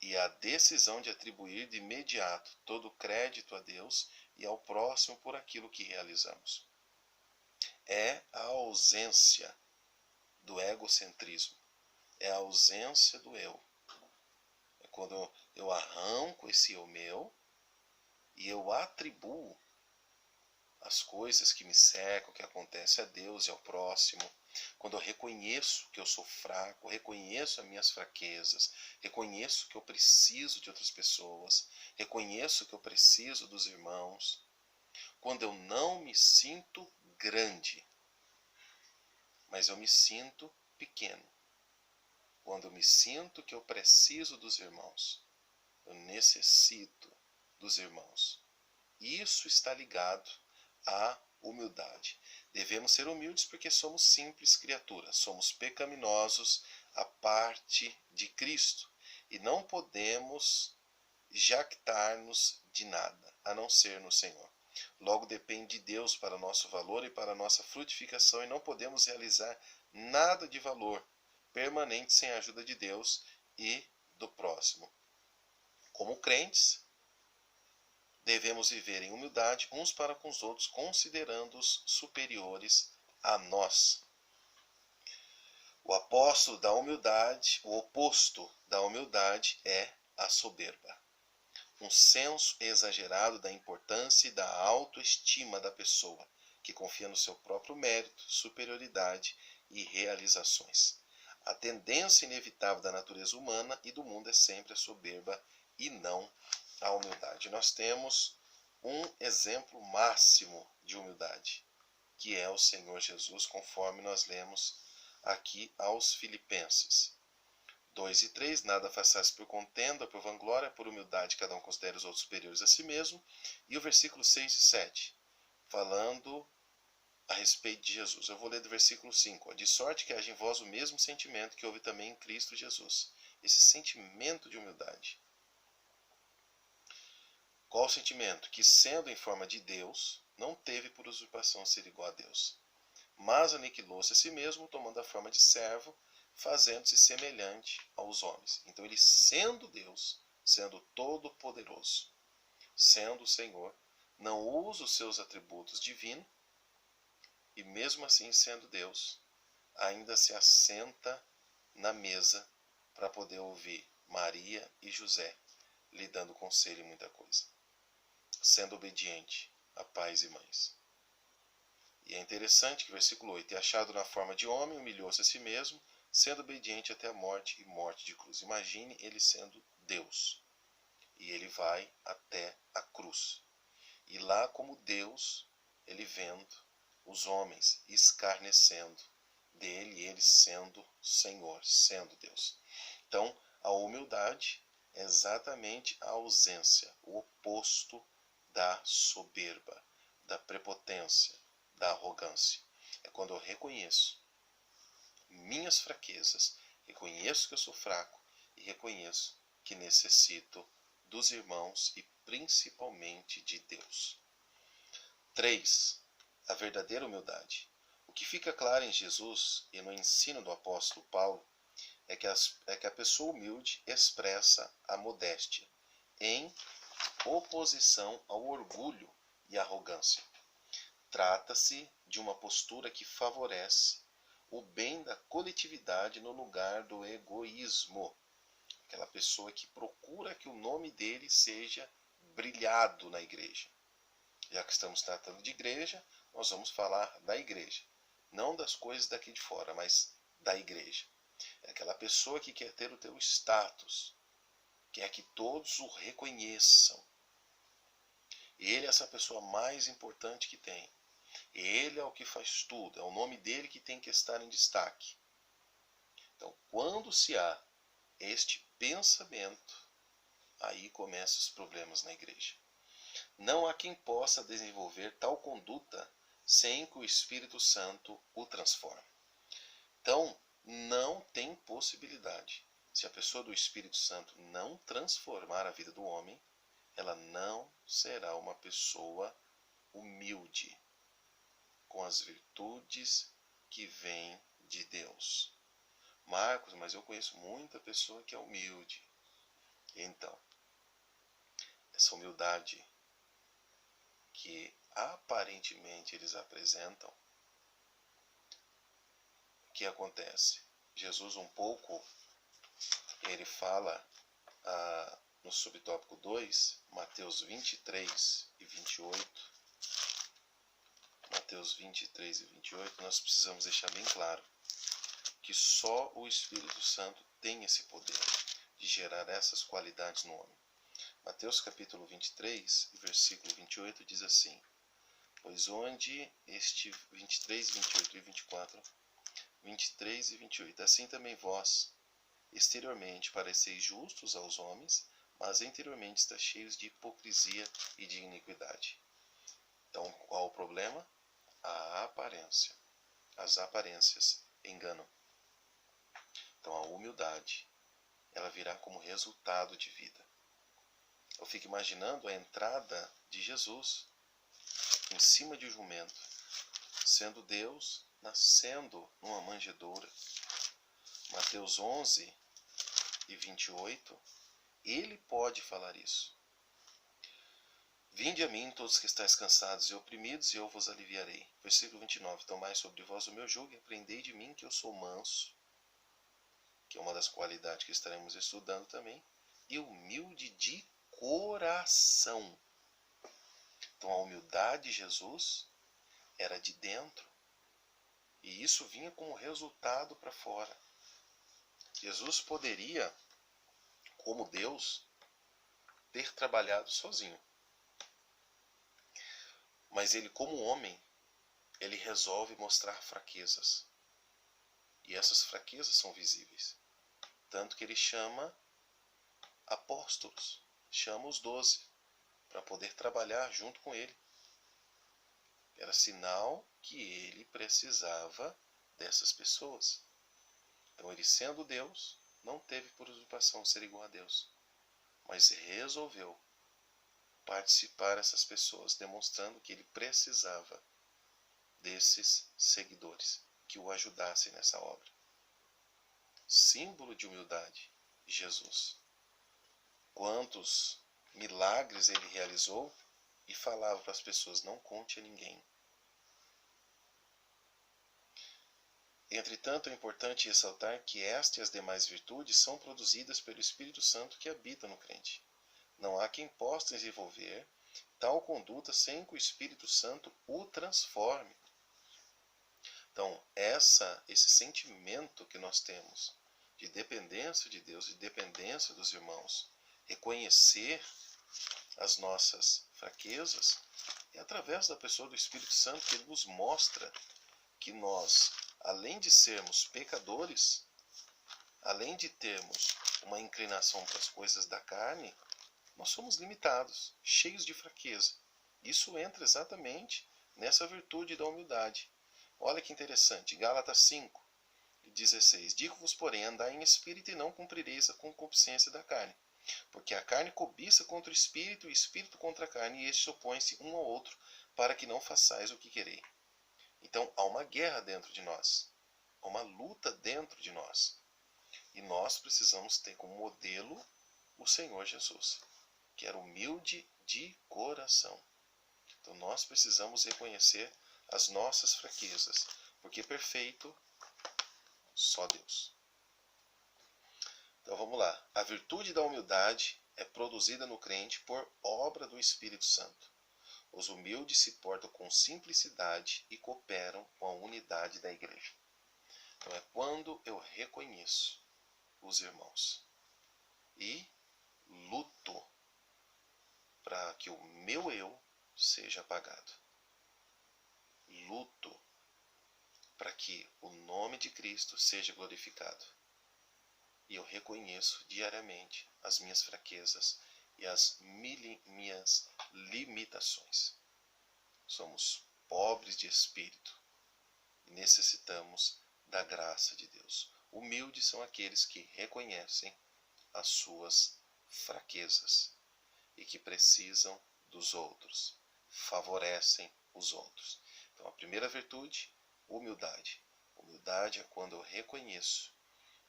e a decisão de atribuir de imediato todo o crédito a Deus e ao próximo por aquilo que realizamos. É a ausência do egocentrismo, é a ausência do eu. É quando eu arranco esse eu meu e eu atribuo as coisas que me cercam, que acontecem a Deus e ao próximo. Quando eu reconheço que eu sou fraco, reconheço as minhas fraquezas, reconheço que eu preciso de outras pessoas, reconheço que eu preciso dos irmãos. Quando eu não me sinto grande, mas eu me sinto pequeno. Quando eu me sinto que eu preciso dos irmãos, eu necessito dos irmãos. Isso está ligado à humildade. Devemos ser humildes porque somos simples criaturas, somos pecaminosos à parte de Cristo e não podemos jactar-nos de nada, a não ser no Senhor. Logo depende de Deus para nosso valor e para nossa frutificação e não podemos realizar nada de valor permanente sem a ajuda de Deus e do próximo. Como crentes, devemos viver em humildade uns para com os outros, considerando-os superiores a nós. O oposto da humildade é a soberba. Um senso exagerado da importância e da autoestima da pessoa, que confia no seu próprio mérito, superioridade e realizações. A tendência inevitável da natureza humana e do mundo é sempre a soberba e não a humildade. Nós temos um exemplo máximo de humildade, que é o Senhor Jesus, conforme nós lemos aqui aos Filipenses 2:3, nada façais por contenda, por vanglória, por humildade, cada um considere os outros superiores a si mesmo. E o versículo 6 e 7, falando a respeito de Jesus. Eu vou ler do versículo 5. De sorte que haja em vós o mesmo sentimento que houve também em Cristo Jesus. Esse sentimento de humildade. Qual o sentimento? Que sendo em forma de Deus, não teve por usurpação ser igual a Deus, mas aniquilou-se a si mesmo, tomando a forma de servo, fazendo-se semelhante aos homens. Então ele, sendo Deus, sendo todo-poderoso, sendo o Senhor, não usa os seus atributos divinos, e mesmo assim, sendo Deus, ainda se assenta na mesa para poder ouvir Maria e José lhe dando conselho em muita coisa, sendo obediente a pais e mães. E é interessante que o versículo 8, e achado na forma de homem, humilhou-se a si mesmo, sendo obediente até a morte e morte de cruz. Imagine ele sendo Deus. E ele vai até a cruz. E lá, como Deus, ele vendo os homens escarnecendo dele, e ele sendo Senhor, sendo Deus. Então, a humildade é exatamente a ausência, o oposto da soberba, da prepotência, da arrogância. É quando eu reconheço minhas fraquezas, reconheço que eu sou fraco e reconheço que necessito dos irmãos e principalmente de Deus. 3. A verdadeira humildade. O que fica claro em Jesus e no ensino do apóstolo Paulo é que a pessoa humilde expressa a modéstia em oposição ao orgulho e arrogância. Trata-se de uma postura que favorece o bem da coletividade no lugar do egoísmo. Aquela pessoa que procura que o nome dele seja brilhado na igreja. Já que estamos tratando de igreja, nós vamos falar da igreja. Não das coisas daqui de fora, mas da igreja. É aquela pessoa que quer ter o teu status, quer que todos o reconheçam. Ele é essa pessoa mais importante que tem. Ele é o que faz tudo, é o nome dele que tem que estar em destaque. Então, quando se há este pensamento, aí começam os problemas na igreja. Não há quem possa desenvolver tal conduta sem que o Espírito Santo o transforme. Então, não tem possibilidade. Se a pessoa do Espírito Santo não transformar a vida do homem, ela não será uma pessoa humilde, com as virtudes que vêm de Deus. Marcos, mas eu conheço muita pessoa que é humilde. Então, essa humildade que aparentemente eles apresentam, o que acontece? Jesus um pouco, ele fala no subtópico 2, Mateus 23 e 28, Mateus 23 e 28, nós precisamos deixar bem claro que só o Espírito Santo tem esse poder de gerar essas qualidades no homem. Mateus capítulo 23, versículo 28 diz assim: pois onde este 23, 28 e 24, 23 e 28, assim também vós, exteriormente pareceis justos aos homens, mas interiormente estáis cheios de hipocrisia e de iniquidade. Então, qual o problema? A aparência. As aparências enganam. Então, a humildade, ela virá como resultado de vida. Eu fico imaginando a entrada de Jesus em cima de um jumento, sendo Deus, nascendo numa manjedoura. Mateus 11 e 28, Ele pode falar isso. Vinde a mim, todos que estáis cansados e oprimidos, e eu vos aliviarei. Versículo 29. Tomai sobre vós o meu jugo e aprendei de mim, que eu sou manso, que é uma das qualidades que estaremos estudando também, e humilde de coração. Então a humildade de Jesus era de dentro, e isso vinha como resultado para fora. Jesus poderia, como Deus, ter trabalhado sozinho. Mas ele, como homem, ele resolve mostrar fraquezas. E essas fraquezas são visíveis. Tanto que ele chama apóstolos, chama os 12, para poder trabalhar junto com ele. Era sinal que ele precisava dessas pessoas. Então ele, sendo Deus, não teve por usurpação ser igual a Deus, mas resolveu participar dessas pessoas, demonstrando que ele precisava desses seguidores que o ajudassem nessa obra. Símbolo de humildade, Jesus. Quantos milagres ele realizou e falava para as pessoas: não conte a ninguém. Entretanto, é importante ressaltar que esta e as demais virtudes são produzidas pelo Espírito Santo que habita no crente. Não há quem possa desenvolver tal conduta sem que o Espírito Santo o transforme. Então, esse sentimento que nós temos de dependência de Deus, de dependência dos irmãos, reconhecer as nossas fraquezas, é através da pessoa do Espírito Santo que ele nos mostra que nós, além de sermos pecadores, além de termos uma inclinação para as coisas da carne, nós somos limitados, cheios de fraqueza. Isso entra exatamente nessa virtude da humildade. Olha que interessante, Gálatas 5:16. Digo-vos, porém, andai em espírito e não cumprireis a concupiscência da carne. Porque a carne cobiça contra o espírito e o espírito contra a carne, e estes opõem-se um ao outro, para que não façais o que quereis. Então há uma guerra dentro de nós, há uma luta dentro de nós. E nós precisamos ter como modelo o Senhor Jesus, que era humilde de coração. Então nós precisamos reconhecer as nossas fraquezas, porque perfeito só Deus. Então vamos lá. A virtude da humildade é produzida no crente por obra do Espírito Santo. Os humildes se portam com simplicidade e cooperam com a unidade da igreja. Então é quando eu reconheço os irmãos e luto para que o meu eu seja apagado. Luto para que o nome de Cristo seja glorificado. E eu reconheço diariamente as minhas fraquezas e as minhas limitações. Somos pobres de espírito e necessitamos da graça de Deus. Humildes são aqueles que reconhecem as suas fraquezas e que precisam dos outros, favorecem os outros. Então a primeira virtude, humildade. Humildade é quando eu reconheço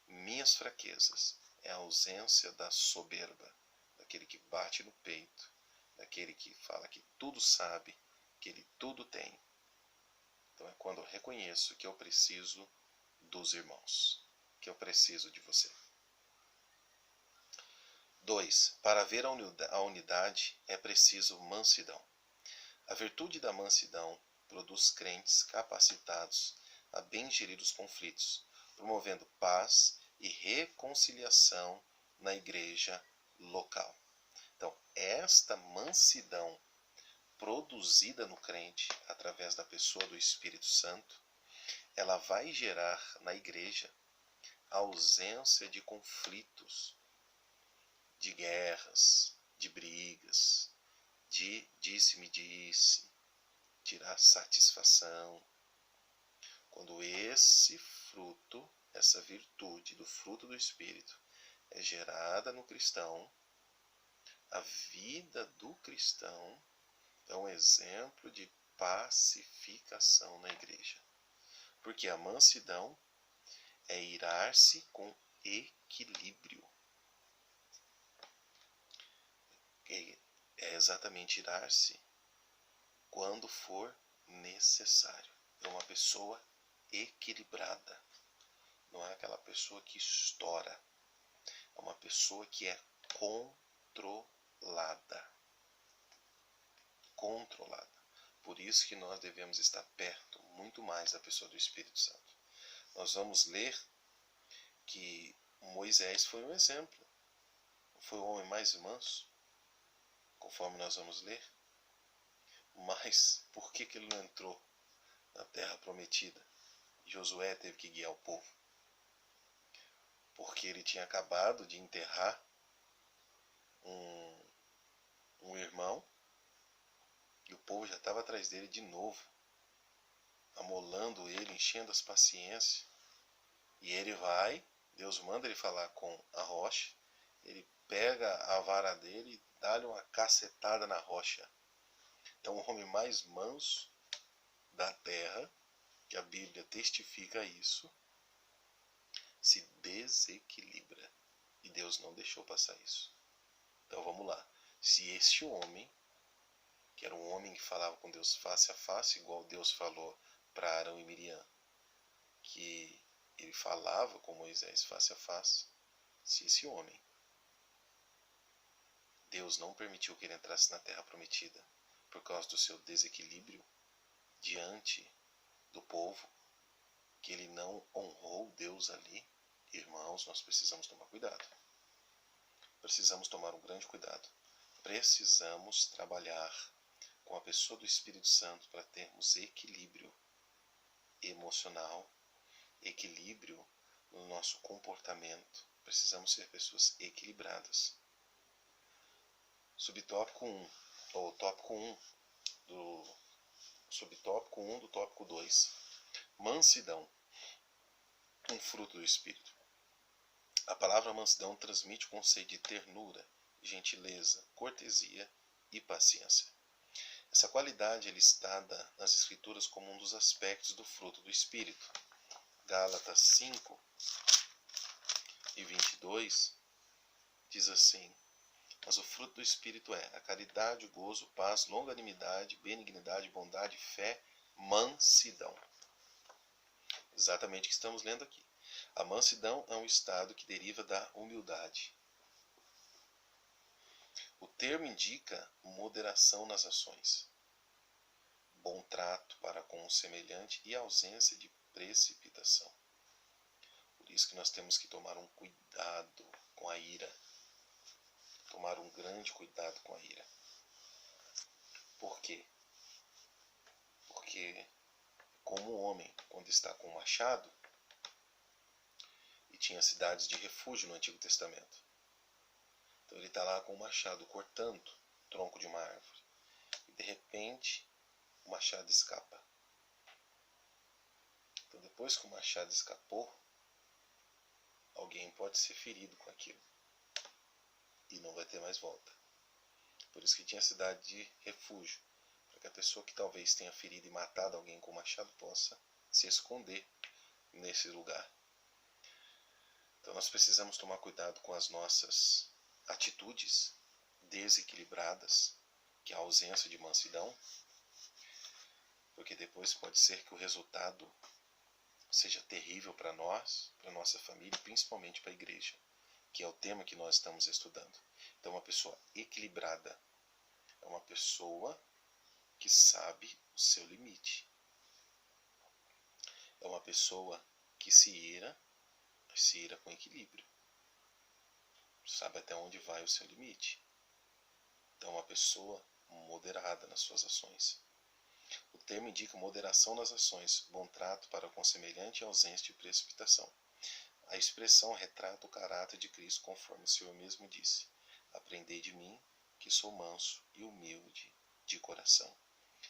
minhas fraquezas, é a ausência da soberba, daquele que bate no peito, daquele que fala que tudo sabe, que ele tudo tem. Então é quando eu reconheço que eu preciso dos irmãos, que eu preciso de você. 2. Para haver a unidade é preciso mansidão. A virtude da mansidão produz crentes capacitados a bem gerir os conflitos, promovendo paz e reconciliação na igreja local. Então, esta mansidão produzida no crente através da pessoa do Espírito Santo, ela vai gerar na igreja a ausência de conflitos, de guerras, de brigas, de disse-me-disse, tirar satisfação. Quando esse fruto, essa virtude do fruto do Espírito é gerada no cristão, a vida do cristão é um exemplo de pacificação na igreja. Porque a mansidão é irar-se com equilíbrio. é exatamente irar-se quando for necessário. É uma pessoa equilibrada. Não é aquela pessoa que estoura. É uma pessoa que é controlada. Controlada. Por isso que nós devemos estar perto muito mais da pessoa do Espírito Santo. Nós vamos ler que Moisés foi um exemplo. Foi o homem mais manso, conforme nós vamos ler. Mas por que ele não entrou na terra prometida? Josué teve que guiar o povo. Porque ele tinha acabado de enterrar um irmão e o povo já estava atrás dele de novo, amolando ele, enchendo as paciências. E ele vai, Deus manda ele falar com a rocha, ele pega a vara dele e dá-lhe uma cacetada na rocha. Então o homem mais manso da terra, que a Bíblia testifica isso, se desequilibra. E Deus não deixou passar isso. Então vamos lá. Se este homem, que era um homem que falava com Deus face a face, igual Deus falou para Arão e Miriam, que ele falava com Moisés face a face, se esse homem, Deus não permitiu que ele entrasse na terra prometida por causa do seu desequilíbrio diante do povo, que ele não honrou Deus ali, irmãos, nós precisamos tomar cuidado. Precisamos tomar um grande cuidado. Precisamos trabalhar com a pessoa do Espírito Santo para termos equilíbrio emocional, equilíbrio no nosso comportamento. Precisamos ser pessoas equilibradas. Subtópico 1, ou tópico 1 do subtópico 1 do tópico 2. Mansidão, um fruto do Espírito. A palavra mansidão transmite o conceito de ternura, gentileza, cortesia e paciência. Essa qualidade é listada nas Escrituras como um dos aspectos do fruto do Espírito. Gálatas 5 e 22 diz assim: mas o fruto do Espírito é a caridade, o gozo, paz, longanimidade, benignidade, bondade, fé, mansidão. Exatamente o que estamos lendo aqui. A mansidão é um estado que deriva da humildade. O termo indica moderação nas ações, bom trato para com o semelhante e ausência de precipitação. Por isso que nós temos que tomar um cuidado com a ira. Tomar um grande cuidado com a ira. Por quê? Porque como o homem, quando está com o machado, e tinha cidades de refúgio no Antigo Testamento. Então ele está lá com o machado cortando o tronco de uma árvore. E de repente o machado escapa. Então depois que o machado escapou, alguém pode ser ferido com aquilo. E não vai ter mais volta. Por isso que tinha cidade de refúgio. Para que a pessoa que talvez tenha ferido e matado alguém com o machado possa se esconder nesse lugar. Então nós precisamos tomar cuidado com as nossas atitudes desequilibradas, que é a ausência de mansidão, porque depois pode ser que o resultado seja terrível para nós, para nossa família e principalmente para a igreja, que é o tema que nós estamos estudando. Então uma pessoa equilibrada é uma pessoa que sabe o seu limite. É uma pessoa que se ira com equilíbrio. Sabe até onde vai o seu limite. Então, uma pessoa moderada nas suas ações. O termo indica moderação nas ações, bom trato para com semelhante e ausência de precipitação. A expressão retrata o caráter de Cristo, conforme o Senhor mesmo disse: aprendei de mim, que sou manso e humilde de coração.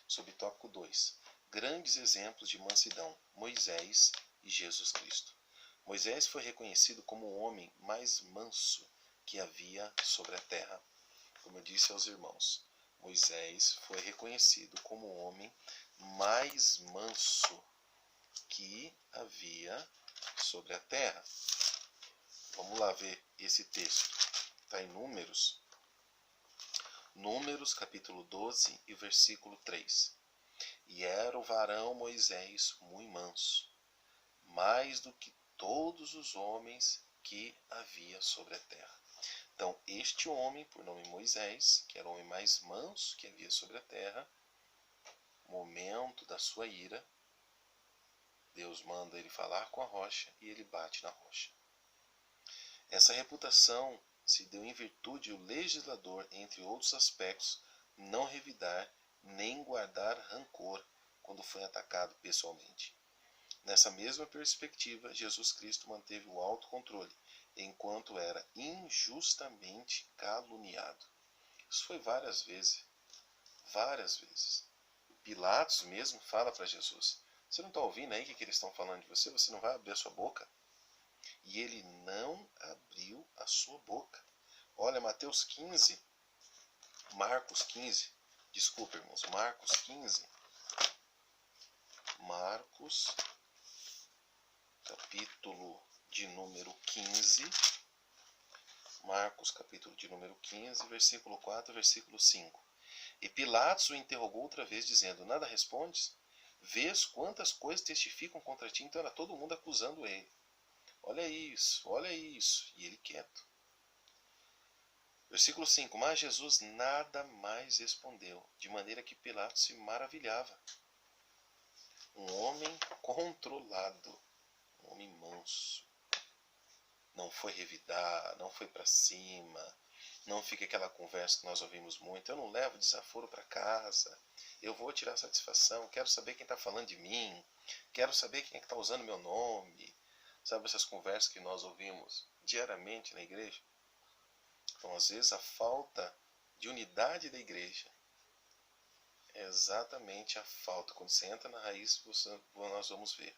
Subtópico 2. Grandes exemplos de mansidão, Moisés e Jesus Cristo. Moisés foi reconhecido como o homem mais manso que havia sobre a terra. Como eu disse aos irmãos, Moisés foi reconhecido como o homem mais manso que havia sobre a terra. Vamos lá ver esse texto. Está em Números, Números capítulo 12 e versículo 3. E era o varão Moisés muito manso, mais do que todos os homens que havia sobre a terra. Então, este homem, por nome Moisés, que era o homem mais manso que havia sobre a terra, momento da sua ira, Deus manda ele falar com a rocha e ele bate na rocha. Essa reputação se deu em virtude do legislador, entre outros aspectos, não revidar nem guardar rancor quando foi atacado pessoalmente. Nessa mesma perspectiva, Jesus Cristo manteve o autocontrole, enquanto era injustamente caluniado. Isso foi várias vezes. Várias vezes. Pilatos mesmo fala para Jesus: você não está ouvindo aí o que eles estão falando de você? Você não vai abrir a sua boca? E ele não abriu a sua boca. Olha, Mateus 15, Marcos 15, desculpa, irmãos, Marcos 15, Marcos, capítulo de número 15, Marcos, capítulo de número 15, versículo 4, versículo 5. E Pilatos o interrogou outra vez, dizendo: nada respondes? Vês quantas coisas testificam contra ti? Então era todo mundo acusando ele. Olha isso, olha isso. E ele quieto. Versículo 5. Mas Jesus nada mais respondeu, de maneira que Pilatos se maravilhava. Um homem controlado, um homem manso. Não foi revidar, não foi para cima, não fica aquela conversa que nós ouvimos muito: eu não levo desaforo para casa, eu vou tirar satisfação, quero saber quem está falando de mim, quero saber quem é que está usando meu nome. Sabe essas conversas que nós ouvimos diariamente na igreja? Então, às vezes, a falta de unidade da igreja é exatamente a falta. Quando você entra na raiz, nós vamos ver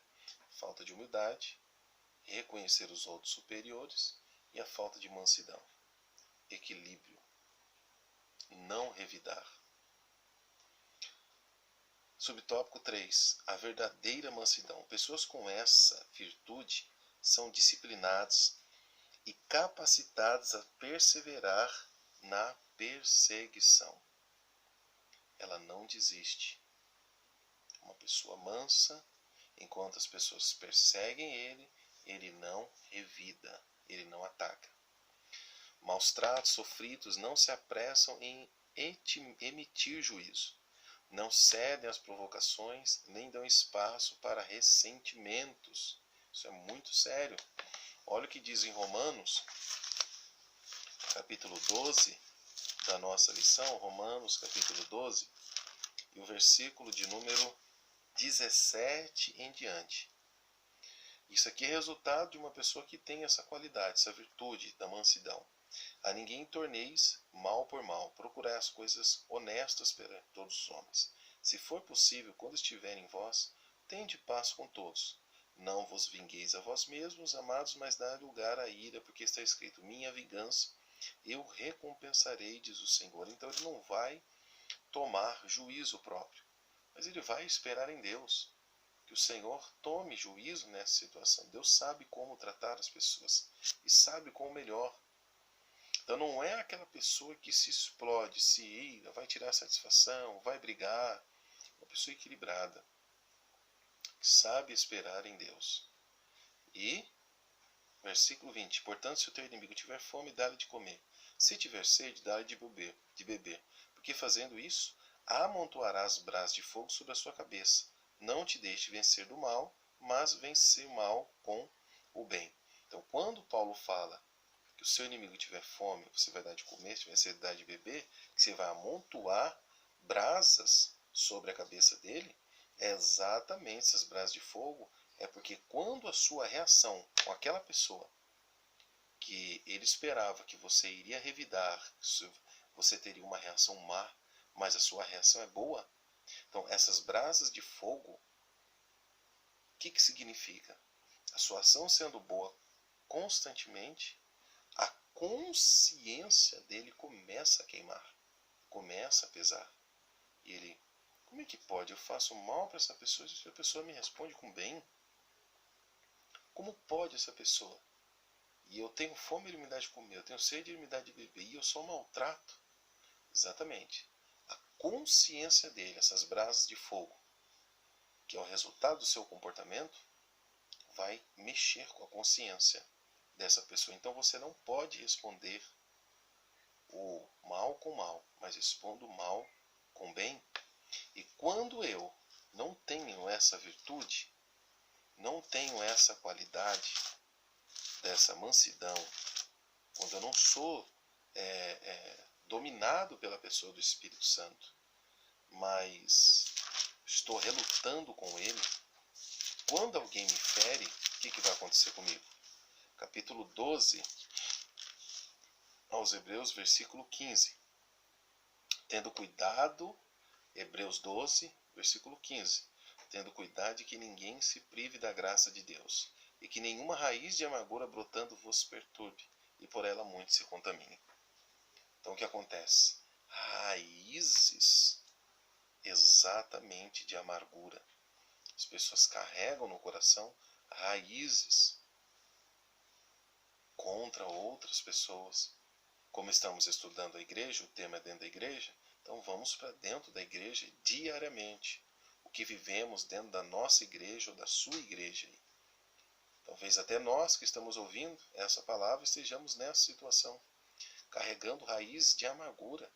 falta de humildade, reconhecer os outros superiores e a falta de mansidão, equilíbrio, não revidar. Subtópico 3. A verdadeira mansidão. Pessoas com essa virtude são disciplinadas e capacitadas a perseverar na perseguição. Ela não desiste. Uma pessoa mansa, enquanto as pessoas perseguem ele não revida, ele não ataca. Maus tratos sofridos não se apressam em emitir juízo, não cedem às provocações, nem dão espaço para ressentimentos. Isso é muito sério. Olha o que diz em Romanos, capítulo 12, da nossa lição, Romanos, capítulo 12, e o versículo de número 17 em diante. Isso aqui é resultado de uma pessoa que tem essa qualidade, essa virtude da mansidão. A ninguém torneis mal por mal, procurai as coisas honestas perante todos os homens. Se for possível, quando estiver em vós, tende paz com todos. Não vos vingueis a vós mesmos, amados, mas dai lugar à ira, porque está escrito: minha vingança eu recompensarei, diz o Senhor. Então ele não vai tomar juízo próprio, mas ele vai esperar em Deus que o Senhor tome juízo nessa situação. Deus sabe como tratar as pessoas e sabe como melhor. Então não é aquela pessoa que se explode, se ira, vai tirar satisfação, vai brigar. Uma pessoa equilibrada, que sabe esperar em Deus. E, versículo 20, portanto, se o teu inimigo tiver fome, dá-lhe de comer. Se tiver sede, dá-lhe de beber. Porque fazendo isso, amontoarás brasas de fogo sobre a sua cabeça. Não te deixe vencer do mal, mas vencer o mal com o bem. Então, quando Paulo fala que o seu inimigo tiver fome, você vai dar de comer, se tiver sede, dá de beber, que você vai amontoar brasas sobre a cabeça dele, é exatamente essas brasas de fogo, é porque quando a sua reação com aquela pessoa, que ele esperava que você iria revidar, você teria uma reação má, mas a sua reação é boa. Então, essas brasas de fogo, o que significa? A sua ação sendo boa constantemente, a consciência dele começa a queimar, começa a pesar. E ele: como é que pode? Eu faço mal para essa pessoa e a pessoa me responde com bem? Como pode essa pessoa? E eu tenho fome, ele me dá de comer, eu tenho sede, ele me dá de beber, e eu só maltrato. Exatamente. A consciência dele, essas brasas de fogo, que é o resultado do seu comportamento, vai mexer com a consciência dessa pessoa. Então você não pode responder o mal com mal, mas responda o mal com bem. E quando eu não tenho essa virtude, não tenho essa qualidade dessa mansidão, quando eu não sou dominado pela pessoa do Espírito Santo, mas estou relutando com ele, quando alguém me fere, o que vai acontecer comigo? Capítulo 12, aos Hebreus, versículo 15. Tendo cuidado, Hebreus 12, versículo 15. Tendo cuidado de que ninguém se prive da graça de Deus, e que nenhuma raiz de amargura brotando vos perturbe, e por ela muitos se contaminem. Então o que acontece? Raízes exatamente de amargura. As pessoas carregam no coração raízes contra outras pessoas. Como estamos estudando a igreja, o tema é dentro da igreja, então vamos para dentro da igreja diariamente. O que vivemos dentro da nossa igreja ou da sua igreja. Talvez até nós que estamos ouvindo essa palavra estejamos nessa situação, carregando raízes de amargura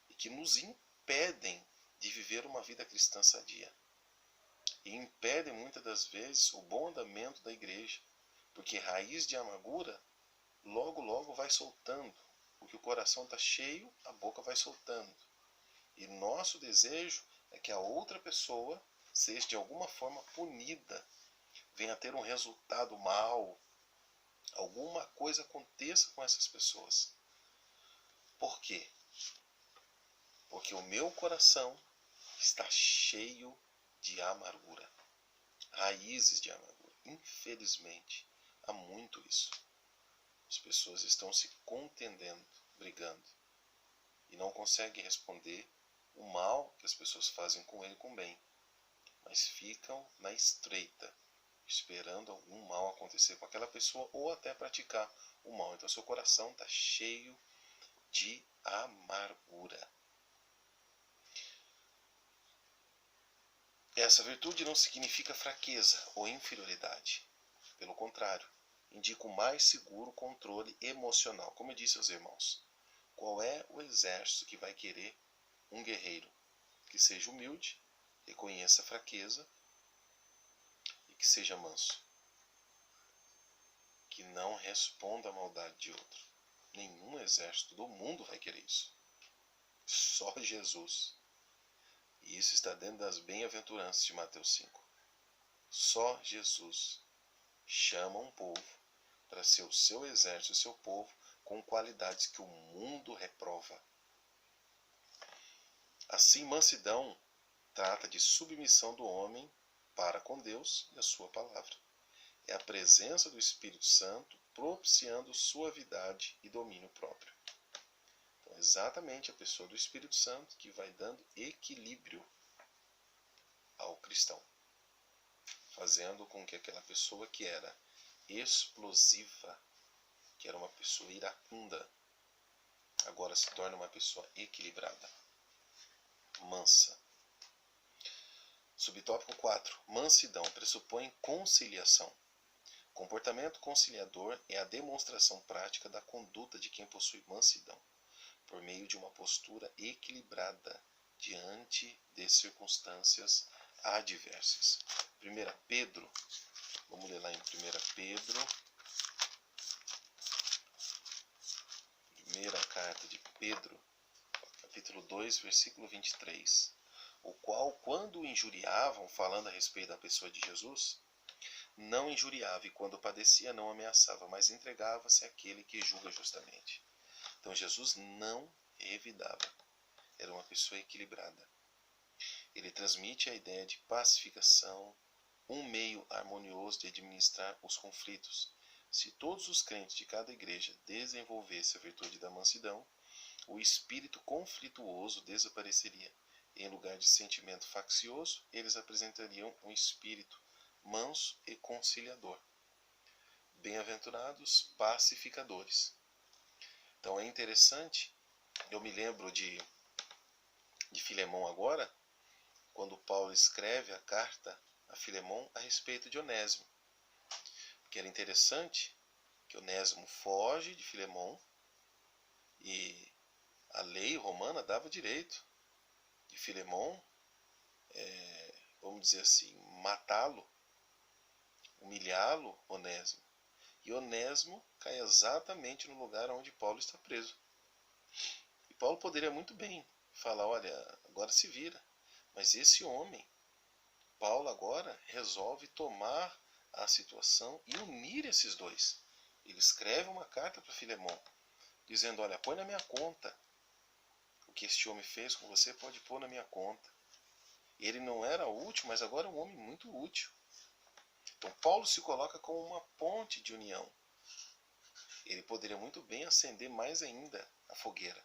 e que nos impedem de viver uma vida cristã sadia. E impedem muitas das vezes o bom andamento da igreja, porque raiz de amargura logo logo vai soltando, porque o coração está cheio, a boca vai soltando. E nosso desejo é que a outra pessoa seja de alguma forma punida, venha a ter um resultado mal, alguma coisa aconteça com essas pessoas. Por quê? Porque o meu coração está cheio de amargura, raízes de amargura. Infelizmente, há muito isso. As pessoas estão se contendendo, brigando, e não conseguem responder o mal que as pessoas fazem com ele com bem, mas ficam na estreita, esperando algum mal acontecer com aquela pessoa ou até praticar o mal. Então seu coração está cheio de amargura. Essa virtude não significa fraqueza ou inferioridade. Pelo contrário, indica o mais seguro controle emocional. Como eu disse aos irmãos, qual é o exército que vai querer um guerreiro que seja humilde, reconheça a fraqueza e que seja manso, que não responda à maldade de outro? Nenhum exército do mundo vai querer isso. Só Jesus. E isso está dentro das bem-aventuranças de Mateus 5. Só Jesus chama um povo para ser o seu exército, o seu povo, com qualidades que o mundo reprova. Assim, mansidão trata de submissão do homem para com Deus e a sua palavra. É a presença do Espírito Santo propiciando suavidade e domínio próprio. Então, exatamente a pessoa do Espírito Santo que vai dando equilíbrio ao cristão, fazendo com que aquela pessoa que era explosiva, que era uma pessoa iracunda, agora se torne uma pessoa equilibrada, mansa. Subtópico 4. Mansidão pressupõe conciliação. Comportamento conciliador é a demonstração prática da conduta de quem possui mansidão, por meio de uma postura equilibrada diante de circunstâncias adversas. 1 Pedro, vamos ler lá em 1 Pedro, primeira carta de Pedro, capítulo 2, versículo 23. O qual, quando o injuriavam, falando a respeito da pessoa de Jesus, não injuriava, e quando padecia, não ameaçava, mas entregava-se àquele que julga justamente. Então Jesus não revidava, era uma pessoa equilibrada. Ele transmite a ideia de pacificação, um meio harmonioso de administrar os conflitos. Se todos os crentes de cada igreja desenvolvessem a virtude da mansidão, o espírito conflituoso desapareceria. Em lugar de sentimento faccioso, eles apresentariam um espírito manso e conciliador. Bem-aventurados pacificadores. Então é interessante Eu me lembro de Filemão agora, quando Paulo escreve a carta a Filemão a respeito de Onésimo. Porque era interessante que Onésimo foge de Filemão e a lei romana dava direito de Filemão, vamos dizer assim, matá-lo, humilhá-lo, Onésimo. E Onésimo cai exatamente no lugar onde Paulo está preso. E Paulo poderia muito bem falar, olha, agora se vira. Mas esse homem, Paulo agora resolve tomar a situação e unir esses dois. Ele escreve uma carta para Filemão, dizendo, olha, põe na minha conta. O que este homem fez com você pode pôr na minha conta. Ele não era útil, mas agora é um homem muito útil. Então Paulo se coloca como uma ponte de união. Ele poderia muito bem acender mais ainda a fogueira,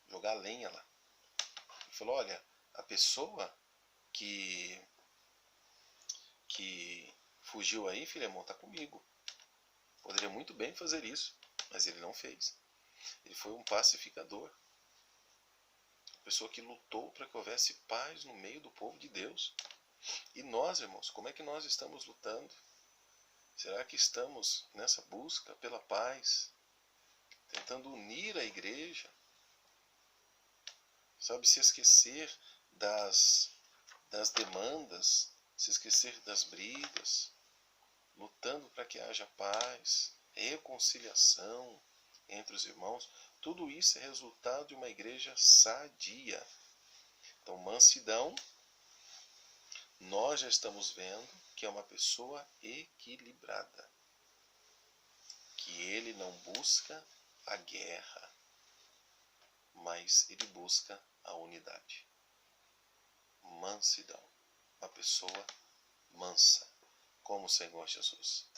jogar lenha lá. Ele falou, olha, a pessoa que fugiu aí, Filemão, está comigo. Poderia muito bem fazer isso, mas ele não fez. Ele foi um pacificador. Uma pessoa que lutou para que houvesse paz no meio do povo de Deus. E nós, irmãos, como é que nós estamos lutando? Será que estamos nessa busca pela paz, tentando unir a igreja? Sabe, se esquecer das demandas, se esquecer das brigas, lutando para que haja paz, reconciliação entre os irmãos. Tudo isso é resultado de uma igreja sadia. Então, mansidão, nós já estamos vendo que é uma pessoa equilibrada, que ele não busca a guerra, mas ele busca a unidade. Mansidão, uma pessoa mansa, como o Senhor Jesus.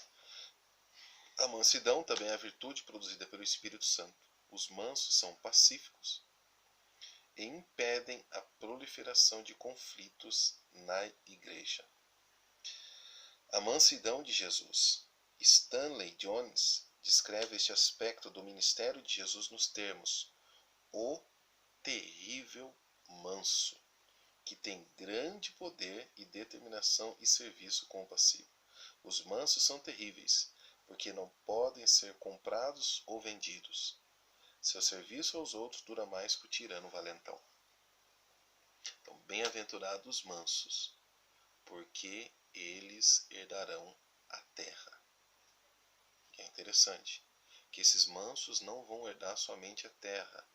A mansidão também é a virtude produzida pelo Espírito Santo. Os mansos são pacíficos e impedem a proliferação de conflitos na igreja. A mansidão de Jesus. Stanley Jones descreve este aspecto do ministério de Jesus nos termos: o terrível manso, que tem grande poder e determinação e serviço compassivo. Os mansos são terríveis, porque não podem ser comprados ou vendidos. Seu serviço aos outros dura mais que o tirano valentão. Então, bem-aventurados os mansos, porque eles herdarão a terra. É interessante que esses mansos não vão herdar somente a terra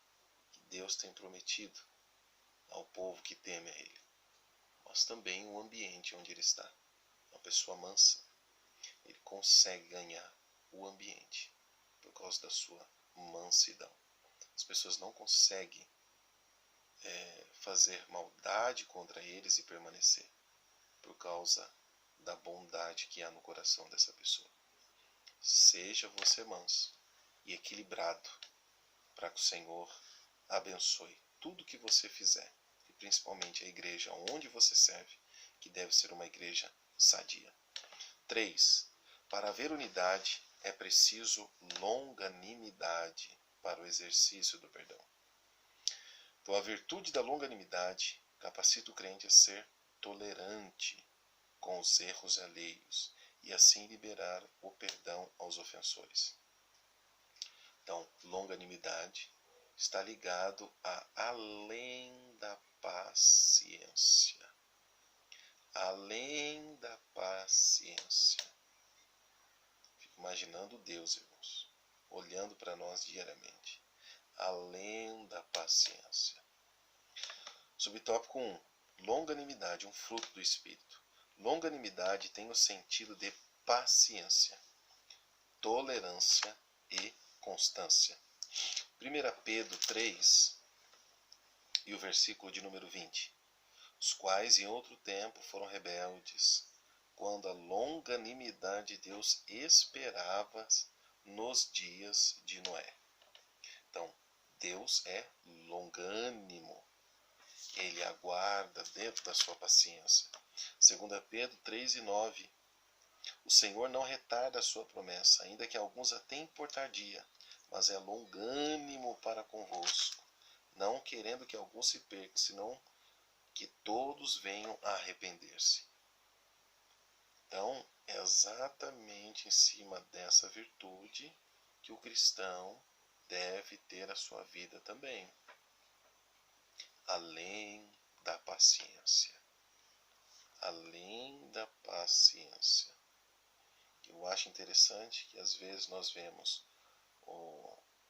que Deus tem prometido ao povo que teme a Ele, mas também o ambiente onde ele está. Uma pessoa mansa, ele consegue ganhar o ambiente por causa da sua mansidão. As pessoas não conseguem fazer maldade contra eles e permanecer por causa da bondade que há no coração dessa pessoa. Seja você manso e equilibrado para que o Senhor abençoe tudo que você fizer, e principalmente a igreja onde você serve, que deve ser uma igreja sadia. 3. Para haver unidade é preciso longanimidade para o exercício do perdão. Então, a virtude da longanimidade capacita o crente a ser tolerante com os erros alheios e assim liberar o perdão aos ofensores. Então, longanimidade está ligado a além da paciência. Além da paciência. Fico imaginando Deus, irmãos, olhando para nós diariamente. Além da paciência. Subtópico 1. Longanimidade, um fruto do Espírito. Longanimidade tem o sentido de paciência, tolerância e constância. 1 Pedro 3 e o versículo de número 20. Os quais em outro tempo foram rebeldes, quando a longanimidade de Deus esperava nos dias de Noé. Então, Deus é longânimo. Ele aguarda dentro da sua paciência. 2 Pedro 3 e 9. O Senhor não retarda a sua promessa, ainda que alguns a tenham por tardia, mas é longânimo para convosco, não querendo que algum se perca, senão que todos venham a arrepender-se. Então, é exatamente em cima dessa virtude que o cristão deve ter a sua vida também. Além da paciência. Além da paciência. Eu acho interessante que às vezes nós vemos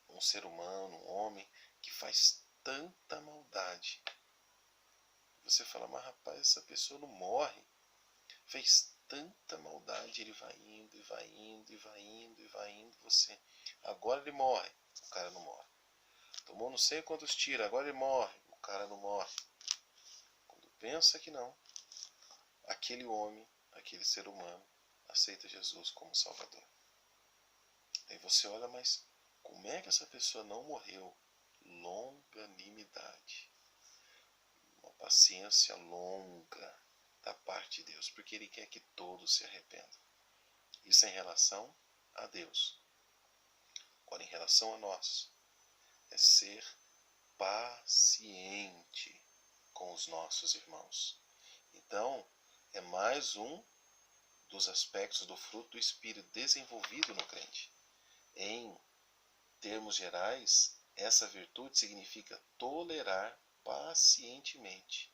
um ser humano, um homem, que faz tanta maldade. Você fala, mas rapaz, essa pessoa não morre. Fez tanta maldade, ele vai indo, e vai indo, e vai indo, e vai indo, você. Agora ele morre, o cara não morre. Tomou não sei quantos tiros, agora ele morre, o cara não morre. Quando pensa que não, aquele homem, aquele ser humano, aceita Jesus como Salvador. Aí você olha, mas como é que essa pessoa não morreu? Longanimidade. Uma paciência longa da parte de Deus, porque Ele quer que todos se arrependam. Isso é em relação a Deus. Agora, em relação a nós, é ser paciente com os nossos irmãos. Então, é mais um dos aspectos do fruto do Espírito desenvolvido no crente. Em termos gerais, essa virtude significa tolerar pacientemente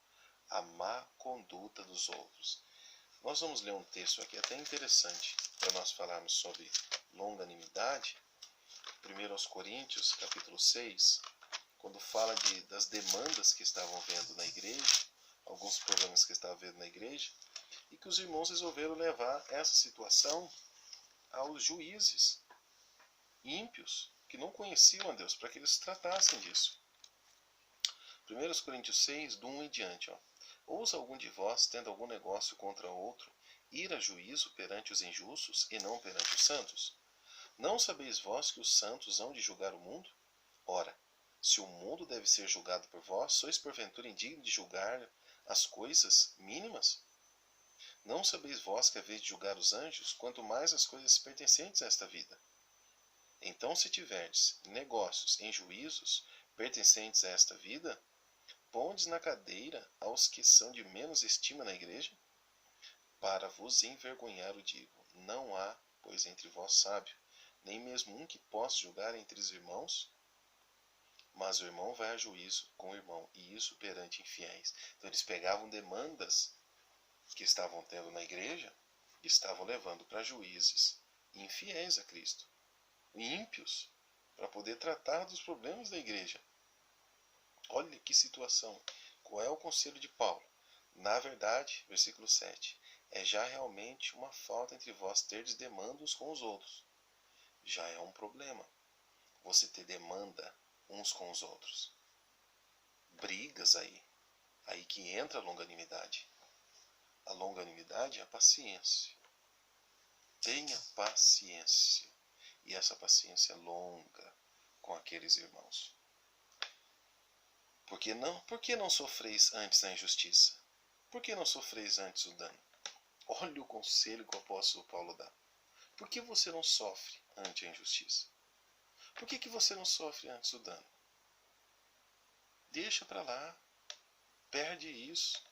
a má conduta dos outros. Nós vamos ler um texto aqui até interessante para nós falarmos sobre longanimidade. 1 Coríntios, capítulo 6, quando fala das demandas que estavam vendo na igreja, alguns problemas que estavam vendo na igreja, e que os irmãos resolveram levar essa situação aos juízes ímpios, que não conheciam a Deus, para que eles tratassem disso. 1 Coríntios 6, do 1 em diante. Ousa algum de vós, tendo algum negócio contra outro, ir a juízo perante os injustos e não perante os santos? Não sabeis vós que os santos hão de julgar o mundo? Ora, se o mundo deve ser julgado por vós, sois porventura indignos de julgar as coisas mínimas? Não sabeis vós que haveis de julgar os anjos, quanto mais as coisas pertencentes a esta vida? Então, se tiverdes negócios em juízos pertencentes a esta vida, pondes na cadeira aos que são de menos estima na igreja? Para vos envergonhar o digo, não há, pois, entre vós sábio, nem mesmo um que possa julgar entre os irmãos? Mas o irmão vai a juízo com o irmão, e isso perante infiéis. Então eles pegavam demandas que estavam tendo na igreja e estavam levando para juízes infiéis a Cristo, ímpios, para poder tratar dos problemas da igreja. Olha que situação. Qual é o conselho de Paulo? Na verdade, versículo 7, é já realmente uma falta entre vós terdes demanda uns com os outros. Já é um problema você ter demanda uns com os outros. Brigas aí. Aí que entra a longanimidade. A longanimidade é a paciência. Tenha paciência. E essa paciência longa com aqueles irmãos. Por que não sofreis antes a injustiça? Por que não sofreis antes o dano? Olha o conselho que o apóstolo Paulo dá. Por que você não sofre ante a injustiça? Por que você não sofre antes o dano? Deixa para lá. Perde isso.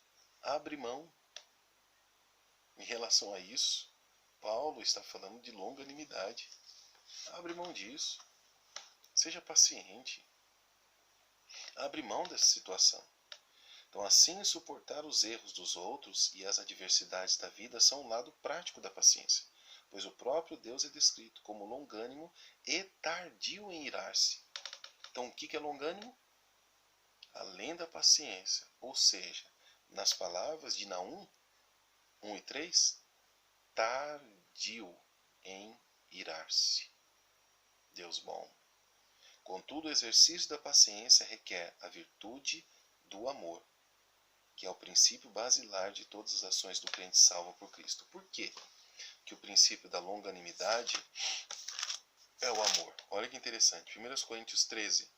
Abre mão. Em relação a isso, Paulo está falando de longanimidade. Abre mão disso. Seja paciente. Abre mão dessa situação. Então, assim, suportar os erros dos outros e as adversidades da vida são um lado prático da paciência, pois o próprio Deus é descrito como longânimo e tardio em irar-se. Então, o que é longânimo? Além da paciência, ou seja, nas palavras de Naum 1 e 3, tardio em irar-se. Deus bom. Contudo, o exercício da paciência requer a virtude do amor, que é o princípio basilar de todas as ações do crente salvo por Cristo. Por quê que o princípio da longanimidade é o amor? Olha que interessante. 1 Coríntios 13,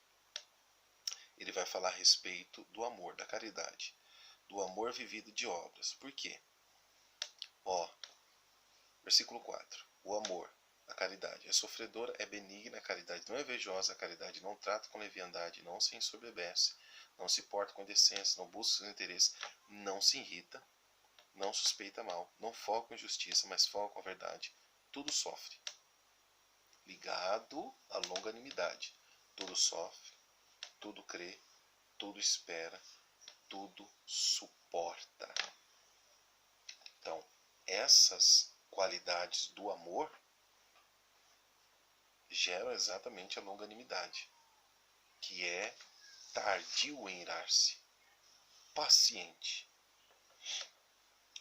ele vai falar a respeito do amor, da caridade, do amor vivido de obras. Por quê? Versículo 4. O amor a caridade é sofredora, é benigna, a caridade não é invejosa, a caridade não trata com leviandade, não se ensoberbece, não se porta com indecência, não busca seus interesses, não se irrita, não suspeita mal, não foca em justiça, mas foca com a verdade. Tudo sofre. Ligado à longanimidade. Tudo sofre, tudo crê, tudo espera, tudo suporta. Então, essas qualidades do amor geram exatamente a longanimidade, que é tardio em irar-se, paciente.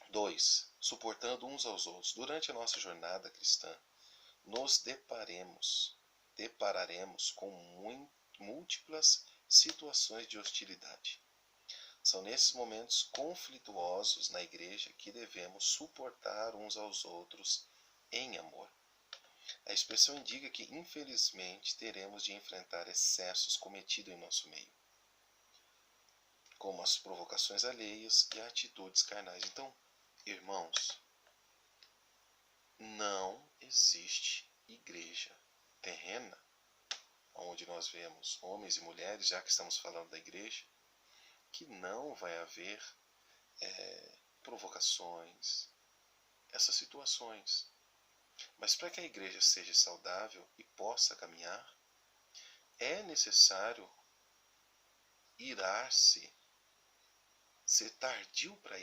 2. Suportando uns aos outros. Durante a nossa jornada cristã, nos depararemos com múltiplas situações de hostilidade. São nesses momentos conflituosos na igreja que devemos suportar uns aos outros em amor. A expressão indica que, infelizmente, teremos de enfrentar excessos cometidos em nosso meio, como as provocações alheias e atitudes carnais. Então, irmãos, não existe igreja terrena onde nós vemos homens e mulheres, já que estamos falando da igreja, que não vai haver provocações, essas situações. Mas para que a igreja seja saudável e possa caminhar, é necessário irar-se, ser tardio para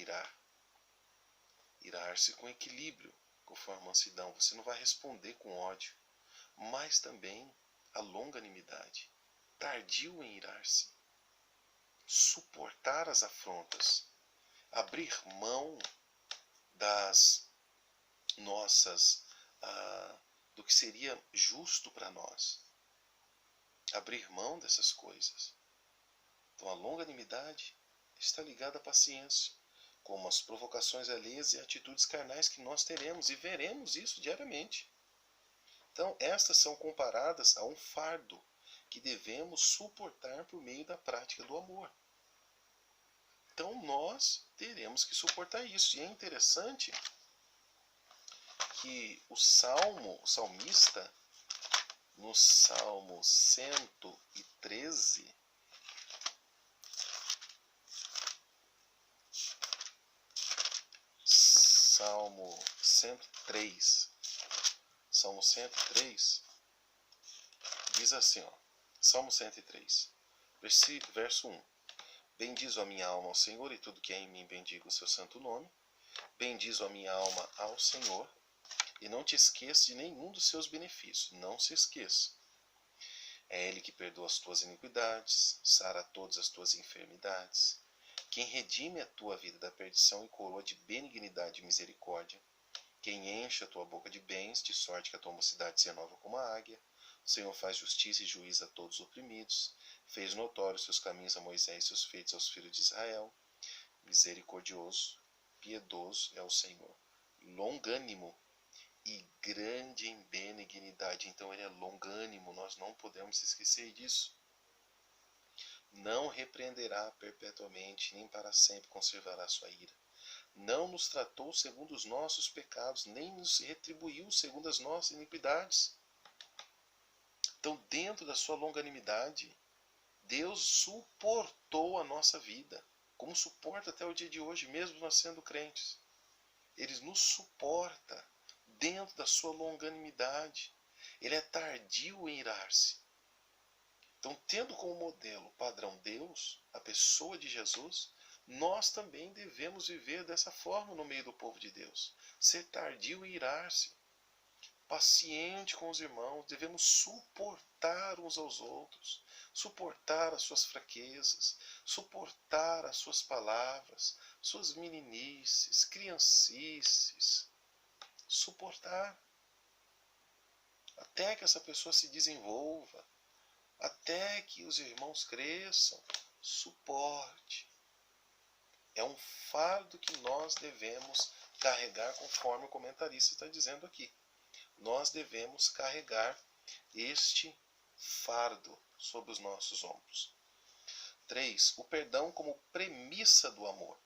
irar-se com equilíbrio, conforme a mansidão. Você não vai responder com ódio, mas também a longanimidade, tardio em irar-se, suportar as afrontas, abrir mão das nossas, do que seria justo para nós, abrir mão dessas coisas. Então a longanimidade está ligada à paciência, como as provocações alheias e atitudes carnais que nós teremos e veremos isso diariamente. Então estas são comparadas a um fardo que devemos suportar por meio da prática do amor. Então nós teremos que suportar isso. E é interessante que o salmista, no Salmo 113, Salmo 103, diz assim, Salmo 103, verso 1. Bendiz a minha alma ao Senhor, e tudo que é em mim bendiga o seu santo nome. Bendiz a minha alma ao Senhor, e não te esqueça de nenhum dos seus benefícios. Não se esqueça. É Ele que perdoa as tuas iniquidades, sara todas as tuas enfermidades, quem redime a tua vida da perdição e coroa de benignidade e misericórdia, quem enche a tua boca de bens, de sorte que a tua mocidade se renova como a águia. O Senhor faz justiça e juízo a todos os oprimidos, fez notórios seus caminhos a Moisés e seus feitos aos filhos de Israel. Misericordioso, piedoso é o Senhor, longânimo e grande em benignidade. Então ele é longânimo, nós não podemos esquecer disso. Não repreenderá perpetuamente, nem para sempre conservará sua ira. Não nos tratou segundo os nossos pecados, nem nos retribuiu segundo as nossas iniquidades. Então, dentro da sua longanimidade, Deus suportou a nossa vida, como suporta até o dia de hoje, mesmo nós sendo crentes. Ele nos suporta dentro da sua longanimidade. Ele é tardio em irar-se. Então, tendo como modelo padrão Deus, a pessoa de Jesus, nós também devemos viver dessa forma no meio do povo de Deus. Ser tardio em irar-se, paciente com os irmãos, devemos suportar uns aos outros, suportar as suas fraquezas, suportar as suas palavras, suas meninices, criancices, suportar até que essa pessoa se desenvolva, até que os irmãos cresçam. Suporte. É um fardo que nós devemos carregar, conforme o comentarista está dizendo aqui. Nós devemos carregar este fardo sobre os nossos ombros. 3. O perdão como premissa do amor.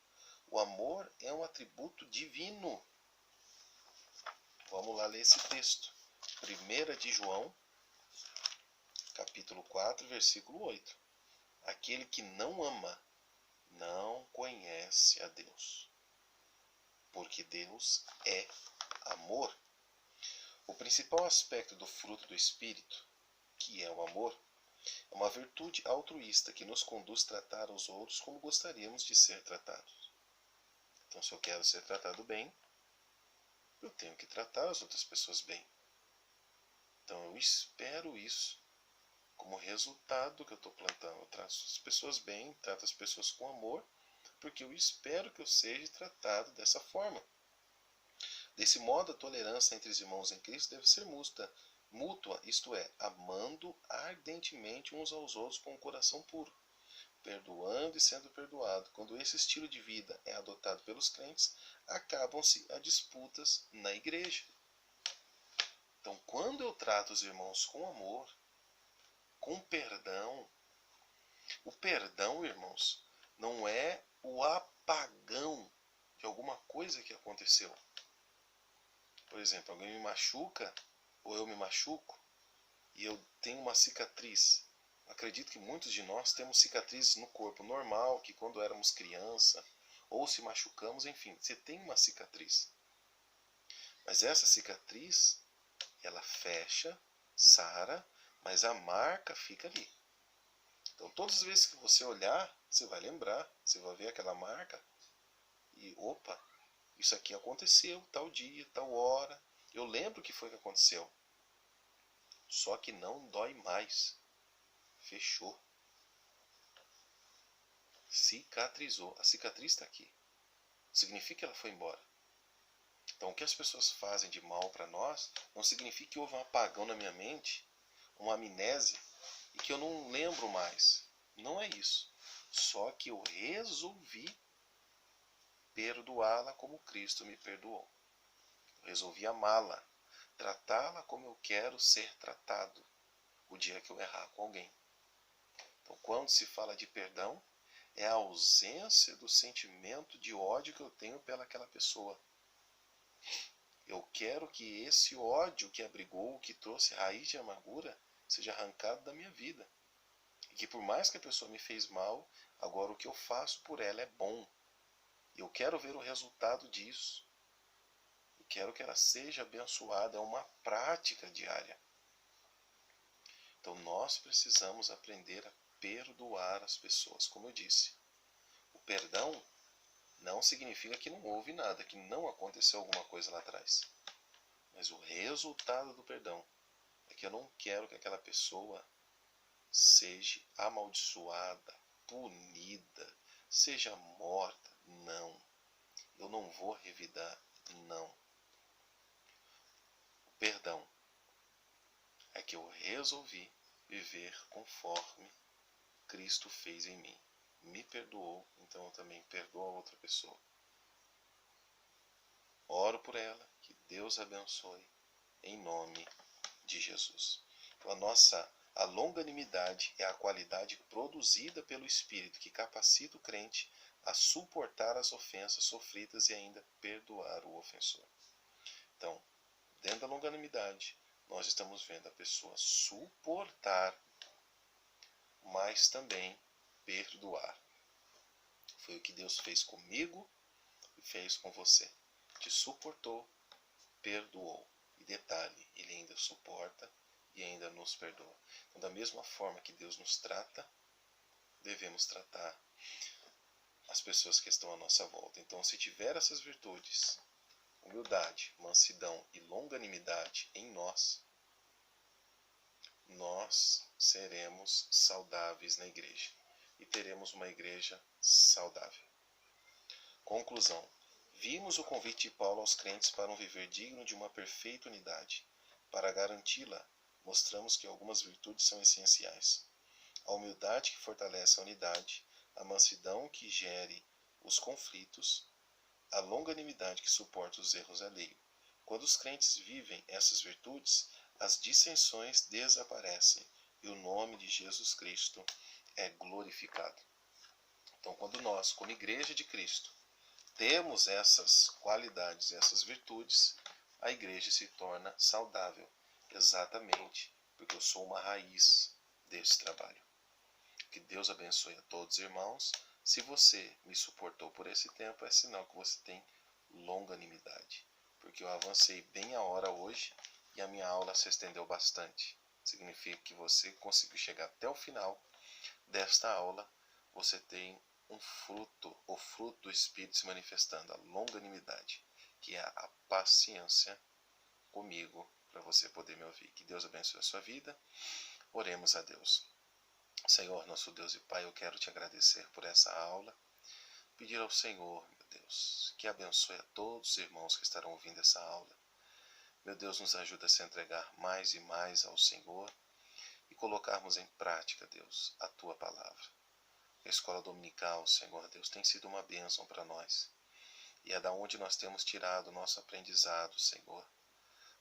O amor é um atributo divino. Vamos lá ler esse texto. 1 de João, capítulo 4, versículo 8. Aquele que não ama não conhece a Deus, porque Deus é amor. O principal aspecto do fruto do Espírito, que é o amor, é uma virtude altruísta que nos conduz a tratar os outros como gostaríamos de ser tratados. Então, se eu quero ser tratado bem, eu tenho que tratar as outras pessoas bem. Então, eu espero isso como resultado do que eu estou plantando. Eu trato as pessoas bem, trato as pessoas com amor, porque eu espero que eu seja tratado dessa forma. Desse modo, a tolerância entre os irmãos em Cristo deve ser mútua, isto é, amando ardentemente uns aos outros com um coração puro, perdoando e sendo perdoado. Quando esse estilo de vida é adotado pelos crentes, acabam-se as disputas na igreja. Então, quando eu trato os irmãos com amor, com perdão, o perdão, irmãos, não é o apagão de alguma coisa que aconteceu. Por exemplo, alguém me machuca, ou eu me machuco, e eu tenho uma cicatriz. Acredito que muitos de nós temos cicatrizes no corpo normal, que quando éramos criança, ou se machucamos, enfim, você tem uma cicatriz. Mas essa cicatriz, ela fecha, sara, mas a marca fica ali. Então, todas as vezes que você olhar, você vai lembrar, você vai ver aquela marca e, opa, isso aqui aconteceu, tal dia, tal hora. Eu lembro o que foi que aconteceu. Só que não dói mais. Fechou. Cicatrizou. A cicatriz está aqui. Significa que ela foi embora. Então, o que as pessoas fazem de mal para nós não significa que houve um apagão na minha mente, uma amnésia, e que eu não lembro mais. Não é isso. Só que eu resolvi perdoá-la como Cristo me perdoou. Eu resolvi amá-la, tratá-la como eu quero ser tratado o dia que eu errar com alguém. Então, quando se fala de perdão, é a ausência do sentimento de ódio que eu tenho pelaquela pessoa. Eu quero que esse ódio que abrigou, que trouxe raiz de amargura, seja arrancado da minha vida. E que por mais que a pessoa me fez mal, agora o que eu faço por ela é bom. Eu quero ver o resultado disso. Eu quero que ela seja abençoada. É uma prática diária. Então nós precisamos aprender a perdoar as pessoas. Como eu disse, o perdão não significa que não houve nada, que não aconteceu alguma coisa lá atrás. Mas o resultado do perdão é que eu não quero que aquela pessoa seja amaldiçoada, punida, seja morta. Não. Eu não vou revidar. Não. O perdão é que eu resolvi viver conforme Cristo fez em mim. Me perdoou, então eu também perdoo a outra pessoa. Oro por ela, que Deus abençoe, em nome de Jesus. Então a longanimidade é a qualidade produzida pelo Espírito que capacita o crente a suportar as ofensas sofridas e ainda perdoar o ofensor. Então, dentro da longanimidade, nós estamos vendo a pessoa suportar, mas também perdoar. Foi o que Deus fez comigo e fez com você. Te suportou, perdoou. E detalhe, Ele ainda suporta e ainda nos perdoa. Então, da mesma forma que Deus nos trata, devemos tratar as pessoas que estão à nossa volta. Então, se tiver essas virtudes, humildade, mansidão e longanimidade em nós, nós seremos saudáveis na igreja e teremos uma igreja saudável. Conclusão. Vimos o convite de Paulo aos crentes para um viver digno de uma perfeita unidade. Para garanti-la, mostramos que algumas virtudes são essenciais. A humildade que fortalece a unidade, a mansidão que gere os conflitos, a longanimidade que suporta os erros alheios. Quando os crentes vivem essas virtudes, as dissensões desaparecem e o nome de Jesus Cristo é glorificado. Então, quando nós, como igreja de Cristo, temos essas qualidades, essas virtudes, a igreja se torna saudável. exatamente porque eu sou uma raiz desse trabalho. Que Deus abençoe a todos, irmãos. Se você me suportou por esse tempo, é sinal que você tem longanimidade, porque eu avancei bem a hora hoje e a minha aula se estendeu bastante. Significa que você conseguiu chegar até o final desta aula. Você tem um fruto, o fruto do Espírito se manifestando, a longanimidade, que é a paciência comigo, para você poder me ouvir. Que Deus abençoe a sua vida. Oremos a Deus. Senhor, nosso Deus e Pai, eu quero te agradecer por essa aula. Pedir ao Senhor, meu Deus, que abençoe a todos os irmãos que estarão ouvindo essa aula. Meu Deus, nos ajuda a se entregar mais e mais ao Senhor e colocarmos em prática, Deus, a Tua palavra. A escola dominical, Senhor Deus, tem sido uma bênção para nós. E é da onde nós temos tirado o nosso aprendizado, Senhor,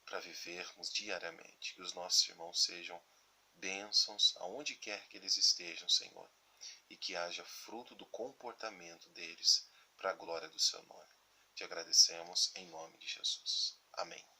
para vivermos diariamente. Que os nossos irmãos sejam bênçãos aonde quer que eles estejam, Senhor, e que haja fruto do comportamento deles para a glória do seu nome. Te agradecemos em nome de Jesus. Amém.